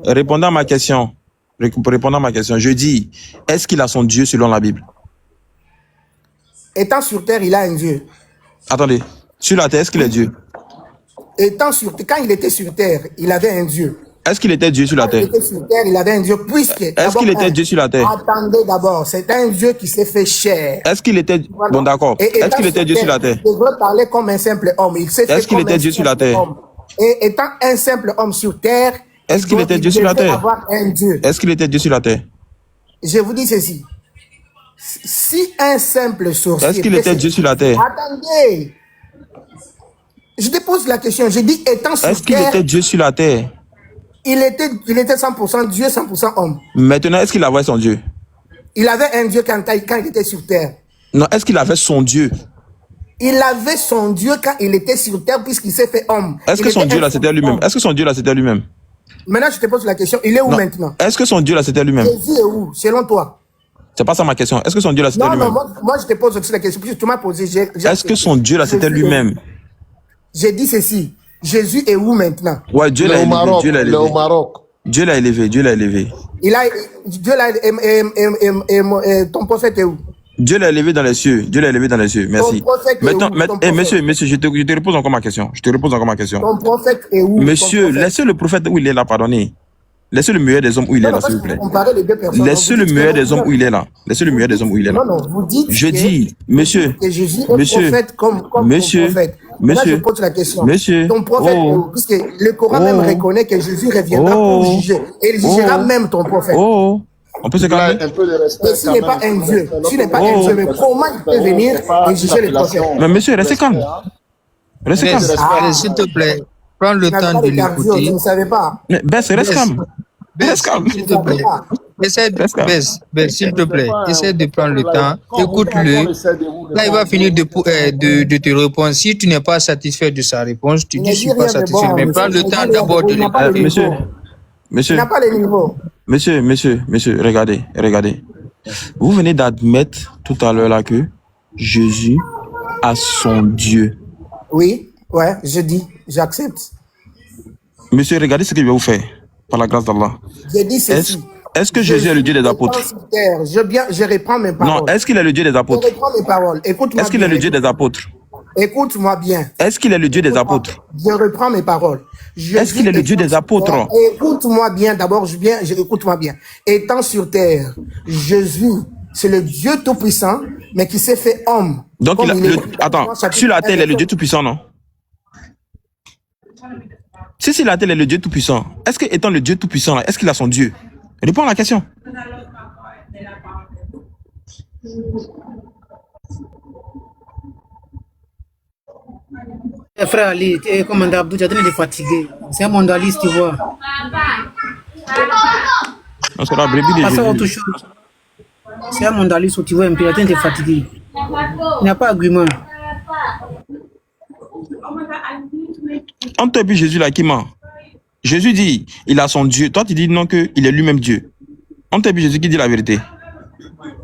répondant à ma question. Je dis, est-ce qu'il a son Dieu selon la Bible? Étant sur terre, il a un Dieu. Attendez, sur la terre, est-ce qu'il est Dieu? Quand il était sur terre, il avait un Dieu. Est-ce qu'il était Dieu sur la terre? Quand il était sur terre, il avait un Dieu, puisque... Est-ce qu'il était Dieu sur la terre? Attendez d'abord, c'est un Dieu qui s'est fait chair. Est-ce qu'il était... Bon, d'accord. Est-ce qu'il était Dieu sur la terre? Il devrait parler comme un simple homme. Est-ce qu'il était Dieu sur la terre? Et étant un simple homme sur terre, est-ce qu'il était Dieu sur la terre? Est-ce qu'il était Dieu sur la terre? Je vous dis ceci. Si un simple sorcier... Est-ce qu'il était Dieu sur la terre? Attendez. Je te pose la question. Je dis étant sur terre... Est-ce qu'il était Dieu sur la terre? Il était 100% Dieu, 100% homme. Maintenant, est-ce qu'il avait son Dieu? Il avait un Dieu quand il était sur terre. Non, est-ce qu'il avait son Dieu? Il avait son Dieu quand il était sur terre puisqu'il s'est fait homme. Est-ce que son Dieu là c'était lui-même? Est-ce que son Dieu là c'était lui-même? Maintenant, je te pose la question. Il est où maintenant? Est-ce que son Dieu là c'était lui-même? Jésus est où, selon toi? C'est pas ça ma question. Est-ce que son Dieu là c'était lui-même? Non, moi je te pose aussi la question puisque tu m'as posé. Est-ce que son Dieu là c'était lui-même? J'ai dit ceci. Jésus est où maintenant? Ouais, Dieu l'a élevé. Dieu l'a élevé. Au Maroc. Dieu l'a élevé. Dieu l'a élevé. Dieu l'a ton prophète est où? Dieu l'a élevé dans les cieux. Dieu l'a élevé dans les cieux. Merci. Maintenant, monsieur, je te repose encore ma question. Ton prophète est où? Monsieur, laissez le prophète où il est là, pardonnez. Laissez le meilleur des hommes où il est là, s'il vous plaît. Laissez le meilleur des hommes où il est là. Laissez le meilleur des hommes où il est là. Non, vous dites. Je dis, monsieur, Là, je pose la question. Ton prophète, puisque le Coran même reconnaît que Jésus reviendra pour juger. Et il jugera même ton prophète. On peut se calmer. Et s'il n'est pas un Dieu, mais comment il peut venir et juger les prophètes? Mais monsieur, restez calme. S'il te plaît, prends le temps de l'écouter. Je ne savais pas. Mais reste calme. Reste calme. S'il te plaît. s'il te plaît, essaie de prendre le temps, écoute-le. Là, il va finir de te répondre. Si tu n'es pas satisfait de sa réponse, tu dis je ne suis pas satisfait. Mais prends le temps d'abord de l'écouter. Monsieur, regardez. Vous venez d'admettre tout à l'heure là que Jésus a son Dieu. Oui, ouais, j'accepte. Monsieur, regardez ce qu'il va vous faire, par la grâce d'Allah. J'ai dit ceci. Est-ce que Jésus est le Dieu des apôtres? Je reprends mes paroles. Non, est-ce qu'il est le Dieu des apôtres? Je reprends mes paroles. Écoute-moi. Est-ce qu'il est le Dieu des apôtres? Écoute-moi bien. Est-ce qu'il est le Dieu des apôtres? Je reprends mes paroles. Est-ce qu'il est le Dieu des apôtres? Écoute-moi bien, d'abord, écoute-moi bien. Étant sur terre, Jésus, c'est le Dieu Tout-Puissant, mais qui s'est fait homme. Donc, attends, sur la terre, il est le Dieu Tout-Puissant, non? Si la terre est le Dieu Tout-Puissant, est-ce que, étant le Dieu Tout-Puissant, est-ce qu'il a son Dieu? Réponds à la question. Frère Ali, commandant Abdou, tu es en train de fatiguer. C'est un mondialiste, tu vois. On sera brebis de Jésus. Autre chose. C'est un mondialiste, tu vois, un peu, il est en train de fatiguer. Il n'y a pas d'argument. On te dit Jésus là qui ment. Jésus dit, il a son Dieu. Toi, tu dis non, qu'il est lui-même Dieu. On te dit Jésus qui dit la vérité.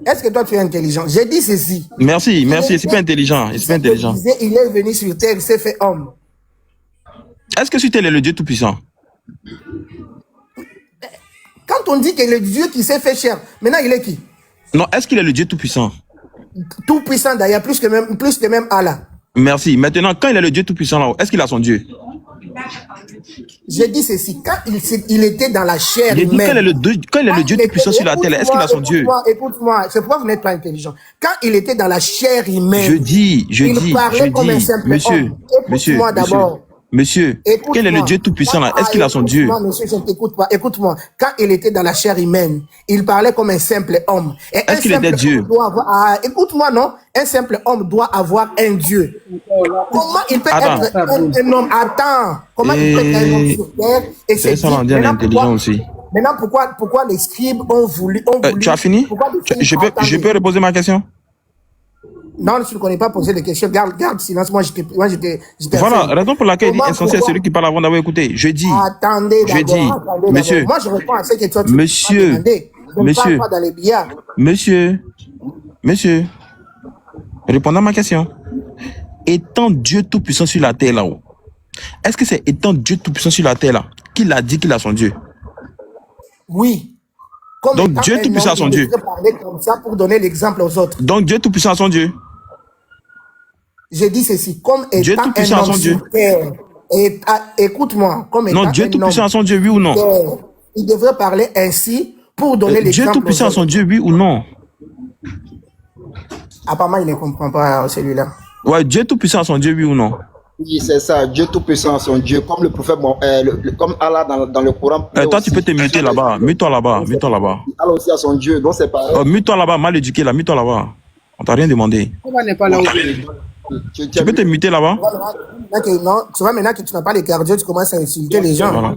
Est-ce que toi, tu es intelligent? J'ai dit ceci. Merci. C'est pas intelligent. C'est pas intelligent. Il est venu sur terre, il s'est fait homme. Est-ce que sur terre, il est le Dieu Tout-Puissant? Quand on dit qu'il est le Dieu qui s'est fait chair, maintenant, il est qui? Non, est-ce qu'il est le Dieu Tout-Puissant? Tout-Puissant, d'ailleurs, plus que même Allah. Merci. Maintenant, quand il est le Dieu Tout-Puissant là, est-ce qu'il a son Dieu? J'ai dit ceci, quand il était dans la chair humaine. Quand il est le Dieu Tout-Puissant sur la terre, est-ce qu'il a son Dieu? Écoute-moi, c'est pourquoi vous n'êtes pas intelligent. Quand il était dans la chair humaine, il parlait comme un simple homme. Écoute-moi d'abord. Monsieur, quel est le Dieu Tout-Puissant là? Est-ce qu'il a son Dieu? Monsieur, je ne t'écoute pas. Écoute-moi. Quand il était dans la chair humaine, il parlait comme un simple homme. Est-ce qu'il était Dieu? Écoute-moi, non? Un simple homme doit avoir un Dieu. Comment il peut être un homme? Attends. Comment il peut être un homme sur terre? C'est ça, on dit intelligent aussi. Maintenant, pourquoi les scribes ont voulu... Tu as fini? Je peux reposer ma question? Non, tu ne connais pas poser des questions. Garde silence. Moi, j'étais. Voilà, raison pour laquelle il dit insensé, c'est celui qui parle avant d'avoir écouté. Je dis. Attendez, monsieur. Moi, je réponds à ce que toi, tu monsieur. Monsieur. Pas dans les billards. Monsieur. Répondez à ma question. Étant Dieu Tout-Puissant sur la terre là-haut, est-ce que c'est étant Dieu Tout-Puissant sur la terre là qu'il a dit qu'il a son Dieu? Oui. Donc Dieu Tout-Puissant a son Dieu. Comme ça pour donner l'exemple aux autres. Donc Dieu Tout-Puissant a son Dieu. J'ai dit ceci, comme étant Dieu Tout-Puissant a son Dieu. Écoute-moi, comme non, Dieu Tout-Puissant a son Dieu, oui ou non? Il devrait parler ainsi pour donner l'exemple. Dieu Tout-Puissant a son Dieu, oui ou non? Apparemment, il ne comprend pas celui-là. Ouais, Dieu Tout-Puissant a son Dieu, oui ou non? Oui, c'est ça, Dieu Tout-Puissant a son Dieu, comme le prophète, comme Allah dans le Coran. Toi, tu peux te muter là-bas, mute-toi là-bas. Allah aussi a son Dieu, donc c'est pareil. Mute-toi là-bas, mal éduqué là, mute-toi là-bas. On t'a rien demandé. Pourquoi n'est pas là où tu peux te muter là-bas? Non, tu vois, maintenant que tu n'as pas les cardio, tu commences à insulter les gens. Voilà.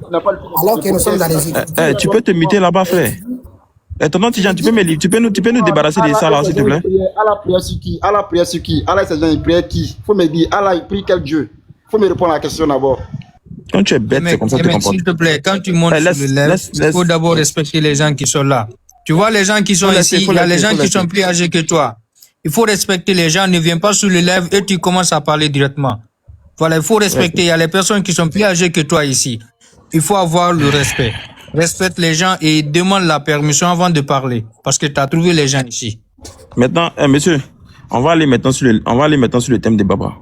Alors que nous sommes dans les études. Tu peux te muter là-bas, frère. Tonton Tijan, tu peux nous débarrasser de ça là, s'il te plaît? Allah prière sur qui? Allah prière sur qui? Allah, c'est il prière qui? Faut me dire, Allah, il prie quel Dieu? Faut me répondre à la question d'abord. Quand tu es bête, c'est comme ça que tu te comportes. S'il te plaît, quand tu montes sur le live, il faut d'abord respecter les gens qui sont là. Tu vois les gens qui sont ici, il y a les gens qui sont plus âgés que toi. Il faut respecter les gens, ne viens pas sur le live et tu commences à parler directement. Voilà, il faut respecter. Il y a les personnes qui sont plus âgées que toi ici. Il faut avoir le respect. Respecte les gens et demande la permission avant de parler. Parce que tu as trouvé les gens ici. Maintenant, monsieur, on va aller maintenant sur le thème des Baba.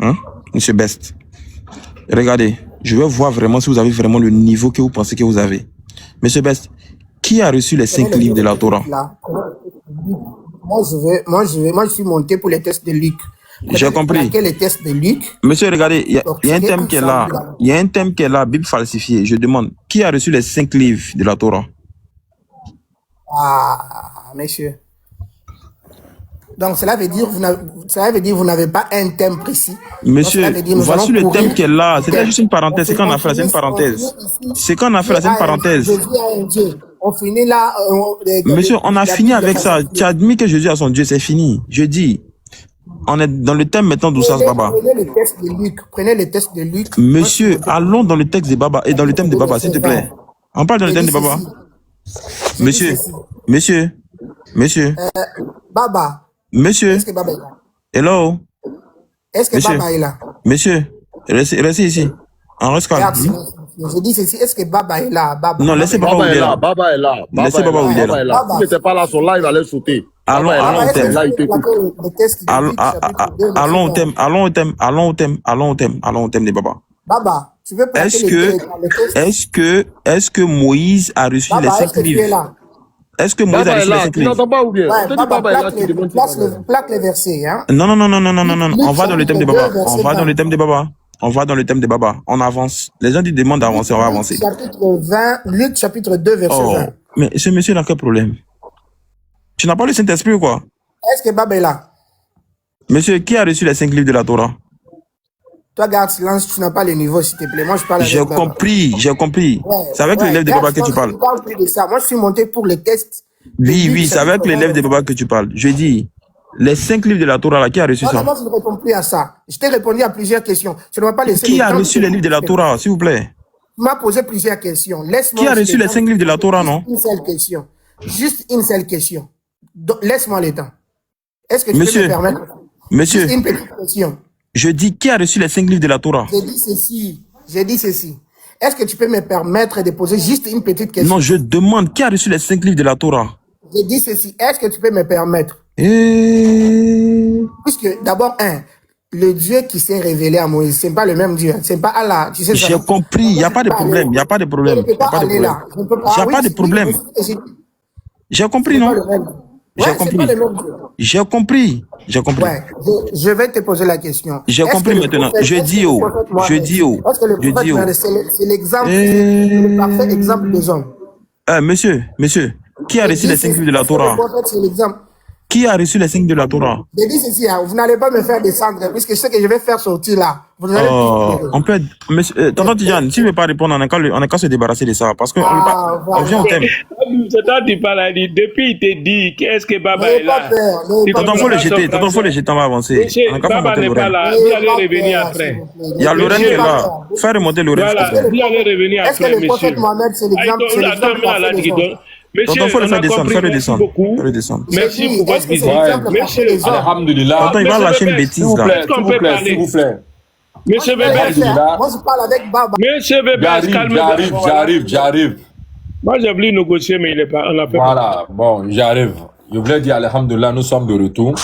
Hein? Monsieur Best. Regardez, je veux voir vraiment si vous avez vraiment le niveau que vous pensez que vous avez. Monsieur Best, qui a reçu les 5 livres de la Torah? Moi, je suis monté pour les tests de Luc. J'ai compris. Les tests de Luc. Monsieur, regardez, il y a un thème qui est là. Il y a un thème qui est là, Bible falsifiée. Je demande, qui a reçu les 5 livres de la Torah? Ah, monsieur. Donc, cela veut dire que vous n'avez pas un thème précis. Monsieur, voici le thème qui est là. C'était juste une parenthèse. C'est qu'on a fait là, c'est une parenthèse. C'est qu'on a fait là, c'est une parenthèse. On finit là. Monsieur, on a fini avec ça. Tu as admis que Jésus a son Dieu, c'est fini. Je dis, on est dans le thème maintenant d'Oussas Baba. Prenez le texte de Luc. Prenez le texte de Luc. Monsieur, allons dans le texte de Baba et dans le thème de Baba, s'il te plaît. On parle dans le thème de Baba. Monsieur. Baba. Monsieur. Est-ce que Baba est là? Hello. Est-ce que Baba est là? Monsieur, restez ici. On reste calme. Je dis ceci, est-ce que Baba est là? Baba. Non, laissez Baba où il est là. Baba est là. Laissez Baba où il est là. S'il n'était pas là, son live allait sauter. Allons au thème. Allons au thème de Baba. Baba, tu veux est-ce que Moïse a reçu les 5 livres? Est-ce que Moïse a reçu les 5 livres? Tu n'entends pas ou bien? Plaque les versets, hein? Non. On va dans le thème de Baba. On va dans le thème de Baba. On avance. Les gens disent demandent d'avancer, on va avancer. Luc chapitre 2, verset 20. Mais ce monsieur n'a quel problème? Tu n'as pas le Saint-Esprit ou quoi? Est-ce que Baba est là? Monsieur, qui a reçu les 5 livres de la Torah? Toi, garde silence, tu n'as pas le niveau, s'il te plaît. Moi, je parle avec Baba. J'ai compris. C'est avec l'élève de Baba que tu parles. Je parle plus de ça. Moi, je suis monté pour les textes. Oui, c'est avec l'élève de Baba que tu parles. Je dis, les 5 livres de la Torah, là, qui a reçu ça? Moi, je ne réponds plus à ça. Je t'ai répondu à plusieurs questions. Je ne vais pas laisser. Qui a reçu les livres de la Torah, s'il vous plaît? Tu m'as posé plusieurs questions. Qui a reçu les 5 livres de la Torah, non? Une seule question. Juste une seule question. Laisse-moi le temps. Est-ce que tu peux me permettre? Monsieur, juste une petite question. Je dis, qui a reçu les 5 livres de la Torah? J'ai dit ceci. Est-ce que tu peux me permettre de poser juste une petite question? Non, je demande, qui a reçu les 5 livres de la Torah? J'ai dit ceci. Est-ce que tu peux me permettre? Puisque, d'abord, le Dieu qui s'est révélé à Moïse, c'est pas le même Dieu. C'est pas Allah. Tu sais, j'ai compris. Il n'y a pas de problème. Il n'y a pas de problème. Il n'y a pas de problème. J'ai compris, non? J'ai compris. Ouais, je vais te poser la question. J'ai compris maintenant. Je dis où? C'est l'exemple, le parfait exemple des hommes. Monsieur, qui a reçu les 5 livres de la Torah? Qui a reçu les 5 de la Torah? Je dis ceci, vous n'allez pas me faire descendre, puisque ce que je vais faire sortir là, vous allez on peut être... Tonton Tidjane, si tu ne veux pas répondre, on n'a qu'à se débarrasser de ça, parce qu'on on vient au thème. C'est toi qui parles, depuis il te dit, qu'est-ce que Baba est là? Tonton, faut le jeter, on va avancer. Baba n'est pas là, vous allez revenir après. Il y a Lorraine qui est là. Faire remonter Lorraine. Voilà, vous allez revenir après, monsieur. Est-ce que le prophète Mohamed, c'est l'exemple Monsieur, il faut le faire descendre, Merci pour votre visite. Merci. Alhamdulillah. Tonton, il va lâcher une bêtise là. S'il vous plaît. Monsieur Bébé, moi je parle avec Baba. Monsieur Bébé, j'arrive. Moi j'ai voulu négocier, mais il n'est pas. On l'a fait. Voilà, bon, j'arrive. Je voulais dire alhamdulillah, nous sommes de retour.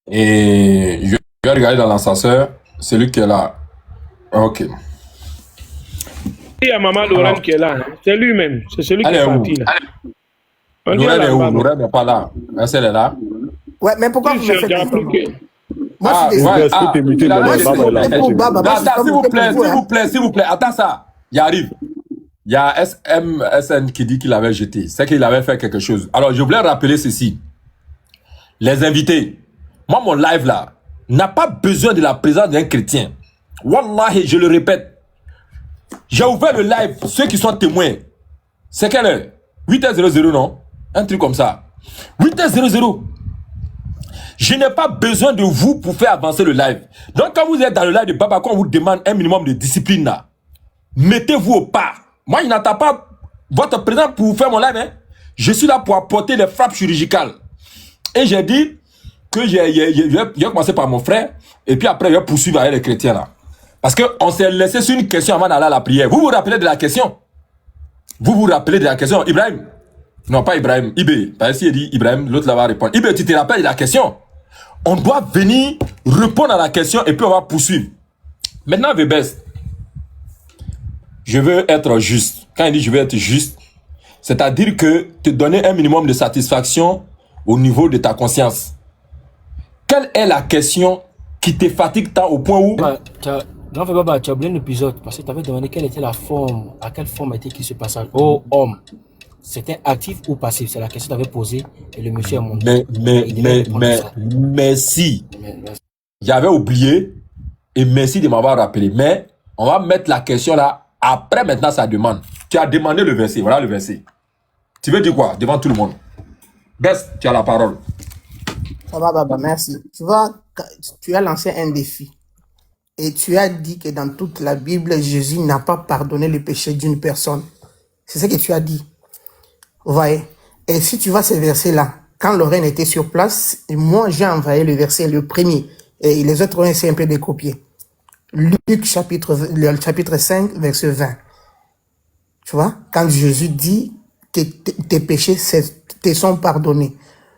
Et je vais regarder dans l'ascenseur, celui qui est là. Ok. Il y a Maman Laurent qui est là. C'est lui-même. C'est celui qui est parti là. Laurent est où? Laurent n'est pas là. Est-ce qu'elle est là? Ouais, mais pourquoi vous me faites ça? Moi, s'il vous plaît, attends ça. Il arrive. Il y a SN qui dit qu'il avait jeté. C'est qu'il avait fait quelque chose. Alors, je voulais rappeler ceci. Les invités. Moi, mon live là n'a pas besoin de la présence d'un chrétien. Wallahi, je le répète. J'ai ouvert le live, ceux qui sont témoins. C'est quelle heure? 8h00, non? Un truc comme ça. 8h00. Je n'ai pas besoin de vous pour faire avancer le live. Donc, quand vous êtes dans le live de Baba, quand on vous demande un minimum de discipline là, mettez-vous au pas. Moi, je n'attends pas votre présence pour vous faire mon live. Hein. Je suis là pour apporter les frappes chirurgicales. Et j'ai dit que je vais commencer par mon frère, et puis après, je vais poursuivre avec les chrétiens là. Parce qu'on s'est laissé sur une question avant d'aller à la prière. Vous vous rappelez de la question? Vous vous rappelez de la question? Ibrahim? Non, pas Ibrahim. Ibé. Parce qu'il dit Ibrahim, l'autre là va répondre. Ibé, tu te rappelles de la question? On doit venir répondre à la question et puis on va poursuivre. Maintenant, Vébès, je veux être juste. Quand il dit je veux être juste, c'est-à-dire que te donner un minimum de satisfaction au niveau de ta conscience. Quelle est la question qui te fatigue tant au point où... Non, Baba, tu as oublié l'épisode parce que tu avais demandé quelle était la forme, à quelle forme était-il ce passage. Oh, homme, c'était actif ou passif? C'est la question que tu avais posée et le monsieur a montré. Merci. J'avais oublié et merci de m'avoir rappelé. Mais on va mettre la question là après maintenant sa demande. Tu as demandé le verset, voilà le verset. Tu veux dire quoi devant tout le monde? Best, tu as la parole. Ça va, Baba, merci. Tu vois, tu as lancé un défi. Et tu as dit que dans toute la Bible, Jésus n'a pas pardonné le péché d'une personne. C'est ce que tu as dit. Vous voyez? Et si tu vois ce verset-là, quand Lorraine était sur place, moi j'ai envoyé le verset, le premier. Et les autres ont essayé un peu de copier. Luc chapitre 5, verset 20. Tu vois? Quand Jésus dit que tes péchés te sont pardonnés.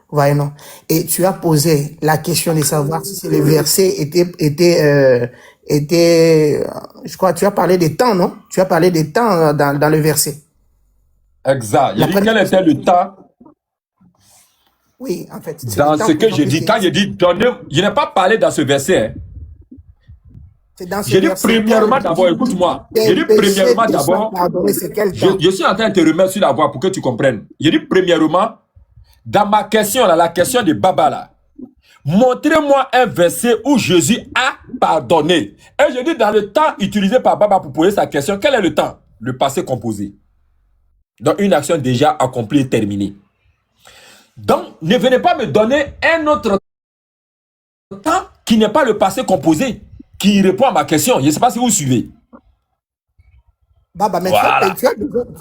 Voyez, non? Et tu as posé la question de savoir si le verset était, je crois, tu as parlé des temps, non? Tu as parlé des temps dans le verset. Exact. Il dit quel était le temps? Oui, en fait. Dans ce que j'ai dit, quand j'ai dit donner, je n'ai pas parlé dans ce verset. J'ai dit premièrement d'abord, écoute-moi. J'ai dit premièrement d'abord, je suis en train de te remettre sur la voie pour que tu comprennes. J'ai dit premièrement, dans ma question, là, la question de Baba, là, montrez-moi un verset où Jésus a pardonné. Et je dis dans le temps utilisé par Baba pour poser sa question, quel est le temps? Le passé composé. Donc une action déjà accomplie et terminée. Donc ne venez pas me donner un autre temps qui n'est pas le passé composé, qui répond à ma question. Je ne sais pas si vous suivez. Baba, mais voilà. tu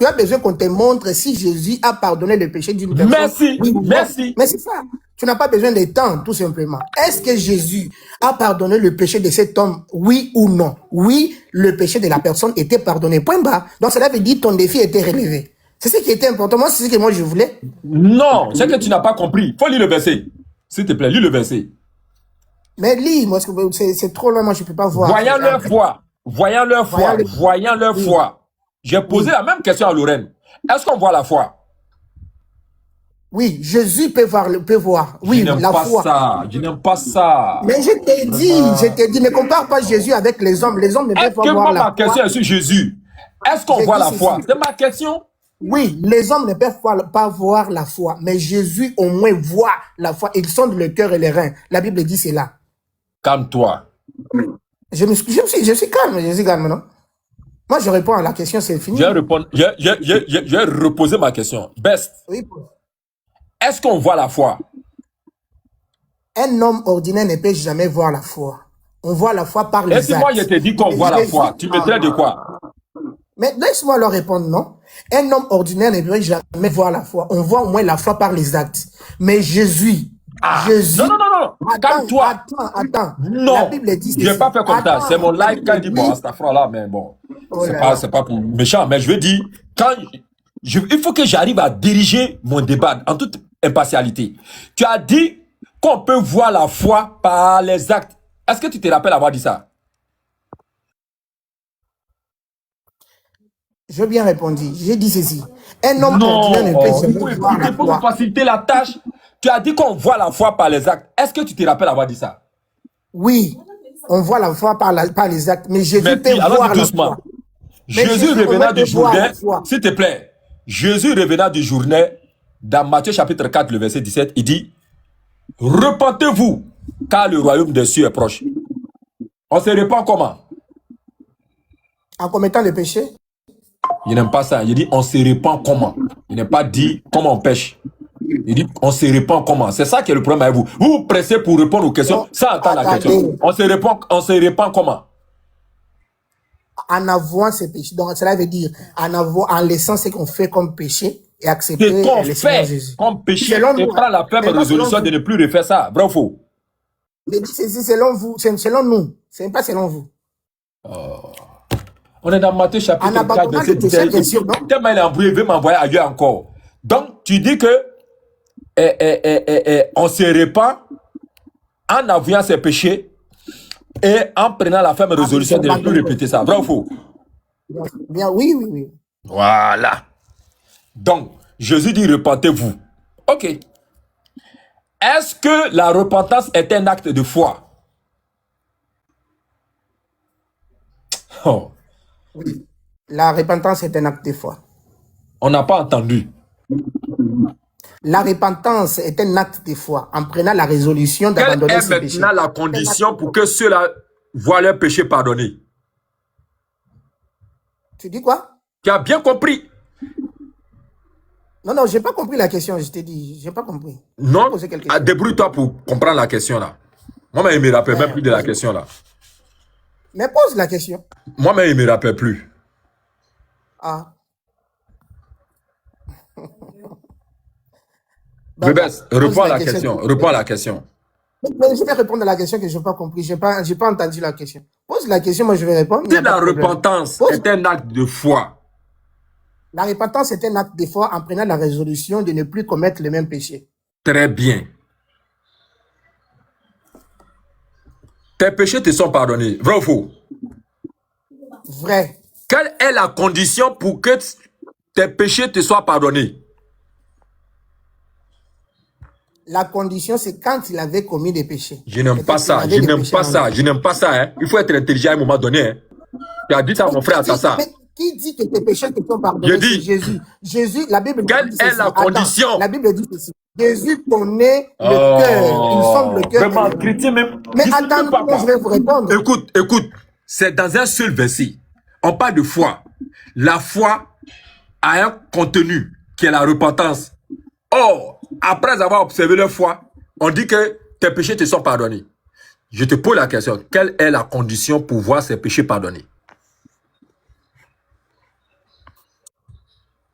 as besoin qu'on te montre si Jésus a pardonné le péché d'une personne. Merci, oui, merci. Mais c'est ça. Tu n'as pas besoin de temps, tout simplement. Est-ce que Jésus a pardonné le péché de cet homme, oui ou non? Oui, le péché de la personne était pardonné. Point barre. Donc cela veut dire que ton défi était relevé. C'est ce qui était important. Moi, c'est ce que moi je voulais. Non, c'est que tu n'as pas compris. Il faut lire le verset. S'il te plaît, lis le verset. Mais lis, moi, c'est trop loin, moi je ne peux pas voir. Voyant leur foi. Voyant leur foi. Voyant leur foi. J'ai posé la même question à Lorraine. Est-ce qu'on voit la foi? Oui, Jésus peut voir. Oui, la foi. Je n'aime pas ça. Mais je t'ai dit, ne compare pas Jésus avec les hommes. Les hommes ne peuvent pas voir la foi. Ma question est sur Jésus. Est-ce qu'on voit la foi? C'est ma question. Oui, les hommes ne peuvent pas voir la foi, mais Jésus au moins voit la foi. Il sonde le cœur et les reins. La Bible dit cela. Calme-toi. Je suis calme, non? Moi, je réponds à la question, c'est fini. Je vais reposer ma question. Best. Oui. Est-ce qu'on voit la foi? Un homme ordinaire ne peut jamais voir la foi. On voit la foi par les actes. Et si moi, je te dis qu'on voit la foi, tu me traites de quoi? Mais laisse-moi leur répondre, non? Un homme ordinaire ne peut jamais voir la foi. On voit au moins la foi par les actes. Mais Jésus... Non. Calme-toi. Attends. Non. La Bible dit je n'ai pas fait comme ça. C'est mon live quand il dit, bon, cette phrase-là, mais bon. C'est pas pour méchant. Mais je veux dire, il faut que j'arrive à diriger mon débat en toute impartialité. Tu as dit qu'on peut voir la foi par les actes. Est-ce que tu te rappelles avoir dit ça? Je bien répondu. J'ai dit ceci. Un homme ordinaire ne peut jamais voir la foi. Pour faciliter la tâche, tu as dit qu'on voit la foi par les actes. Est-ce que tu te rappelles avoir dit ça? Oui, on voit la foi par les actes. Mais Jésus peut voir la foi. Jésus revenant du journée, s'il te plaît, Jésus revenant du journée, dans Matthieu chapitre 4, le verset 17, il dit, repentez-vous, car le royaume des cieux est proche. On se repent comment? En commettant le péché? Il n'aime pas ça. Il dit, on se repent comment? Il n'a pas dit comment on pêche. Il dit, on se repent comment? C'est ça qui est le problème avec vous. Vous vous pressez pour répondre aux questions sans attendre la question. On se repent comment? En avouant ses péchés. Donc, cela veut dire, en laissant ce qu'on fait comme péché et accepter ce qu'on fait comme péché et prendre la ferme résolution de ne plus refaire ça. Bravo. Mais c'est selon vous, c'est selon nous. Ce n'est pas selon vous. On est dans Matthieu chapitre 4, verset 17. Tellement il est embrouillé, il veut m'envoyer ailleurs encore. Donc, tu dis que on se répand en avouant ses péchés et en prenant la ferme résolution de ne plus répéter ça. Vrai ou faux? Bien, oui. Voilà. Donc, Jésus dit repentez-vous. Ok. Est-ce que la repentance est un acte de foi? Oh. Oui. La repentance est un acte de foi. On n'a pas entendu. La repentance est un acte de foi en prenant la résolution d'abandonner ses péchés. Quelle est maintenant la condition pour que ceux-là voient leurs péchés pardonnés? Tu dis quoi? Tu as bien compris. Non, non, j'ai pas compris la question, je t'ai dit. J'ai pas compris. Non, débrouille-toi pour comprendre la question là. Moi-même, il me rappelle même plus de la question là. Mais pose la question. Moi-même, il me rappelle plus. Ah. Bébès, réponds à la question. Réponds à la question. Je vais répondre à la question que je n'ai pas compris. Je n'ai pas entendu la question. Pose la question, moi je vais répondre. Si la repentance est un acte de foi. La repentance est un acte de foi en prenant la résolution de ne plus commettre le même péché. Très bien. Tes péchés te sont pardonnés. Vrai ou faux? Vrai. Quelle est la condition pour que tes péchés te soient pardonnés? La condition, c'est quand il avait commis des péchés. Je n'aime pas ça. Je n'aime pas ça. Je n'aime pas ça. Hein. Il faut être intelligent à un moment donné. Hein. Tu as dit ça à mon frère Atassa. Qui dit que tes péchés te sont pardonnés? Je dis. Jésus. Jésus, la Bible dit quelle est la condition? Attends, la Bible dit ceci. Jésus connaît le cœur. Il sonde le cœur. Vraiment, chrétien même. Mais attends, je vais vous répondre. Écoute. C'est dans un seul verset. On parle de foi. La foi a un contenu qui est la repentance. Or, après avoir observé leur foi, on dit que tes péchés te sont pardonnés. Je te pose la question. Quelle est la condition pour voir ces péchés pardonnés?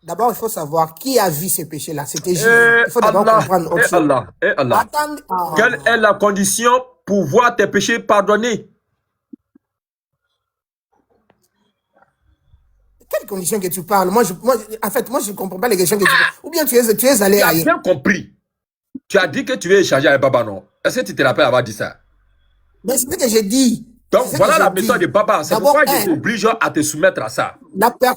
D'abord, il faut savoir qui a vu ces péchés-là. C'était Jésus. Il faut d'abord comprendre autre chose. Allah. Quelle est la condition pour voir tes péchés pardonnés? Quelle condition que tu parles? En fait, je ne comprends pas les questions que tu parles. Ou bien tu es allé ailleurs. Tu as bien compris. Tu as dit que tu veux échanger avec Baba, non? Est-ce que tu te rappelles avoir dit ça? Mais c'est ce que j'ai dit. Donc voilà la méthode de Baba. C'est pourquoi je t'oblige à te soumettre à ça.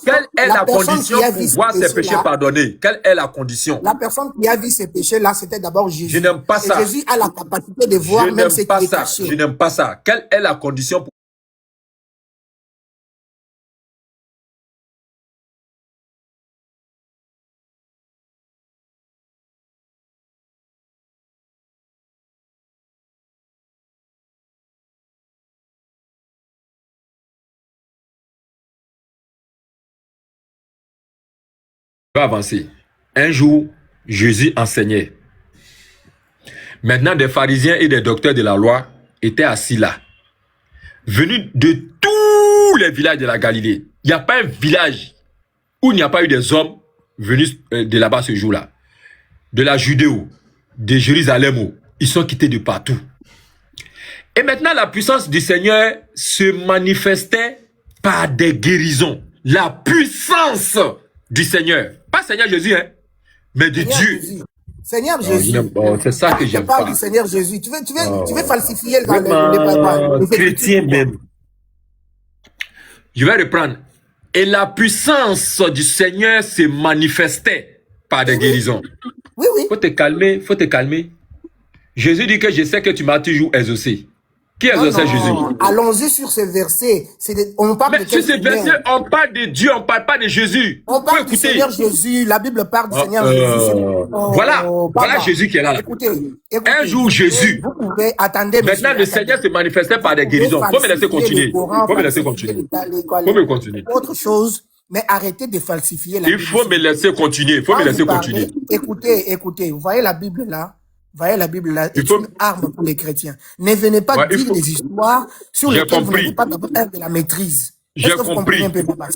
Quelle est la condition pour voir ces péchés pardonnés? Quelle est la condition? La personne qui a vu ces péchés-là, c'était d'abord Jésus. Je n'aime pas ça. Et Jésus a la capacité de voir même ce qui est caché. Je n'aime pas ça. Quelle est la condition pour... va avancer. Un jour, Jésus enseignait. Maintenant, des pharisiens et des docteurs de la loi étaient assis là, venus de tous les villages de la Galilée. Il n'y a pas un village où il n'y a pas eu des hommes venus de là-bas ce jour-là. De la Judée, de Jérusalem, ils sont quittés de partout. Et maintenant, la puissance du Seigneur se manifestait par des guérisons. La puissance du Seigneur. Pas Seigneur Jésus, hein, mais de Dieu. Jésus. Seigneur Jésus. C'est ça que j'aime pas. Tu parles du Seigneur Jésus. Tu veux falsifier le chrétien même. Je vais reprendre. Et la puissance du Seigneur se manifestait par des guérisons. Oui. Faut te calmer. Jésus dit que je sais que tu m'as toujours exaucé. Qui exauçait Jésus? Allons-y sur ce verset. On parle mais sur ce verset, on parle de Dieu, on parle pas de Jésus. On parle du Seigneur Jésus. La Bible parle du Seigneur Jésus. Voilà Jésus qui est là. Écoutez, un jour Jésus. Vous pouvez attendre. Maintenant le Seigneur se manifestait par des guérisons. Faut me laisser continuer. Autre chose, mais arrêtez de falsifier la Bible. Il faut me laisser continuer. Écoutez. Vous voyez la Bible là? Voyez la Bible là, c'est une arme pour les chrétiens. Ne venez pas dire des histoires sur lesquelles vous n'avez pas de la maîtrise. J'ai compris.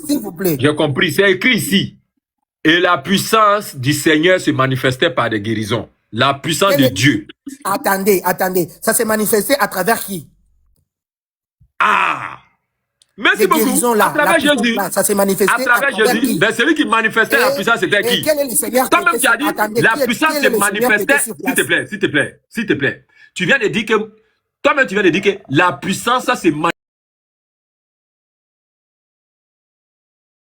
S'il vous plaît. J'ai compris. C'est écrit ici. Et la puissance du Seigneur se manifestait par des guérisons. La puissance de Dieu. Attendez. Ça s'est manifesté à travers qui? Merci beaucoup. Là, à travers Jésus. Ça s'est manifesté à travers Jésus. Ben, celui qui manifestait la puissance, c'était qui? Toi-même, tu as dit, la puissance se manifestait. S'il te plaît. Tu viens de dire que, toi-même, tu viens de dire que la puissance, ça se manifestait.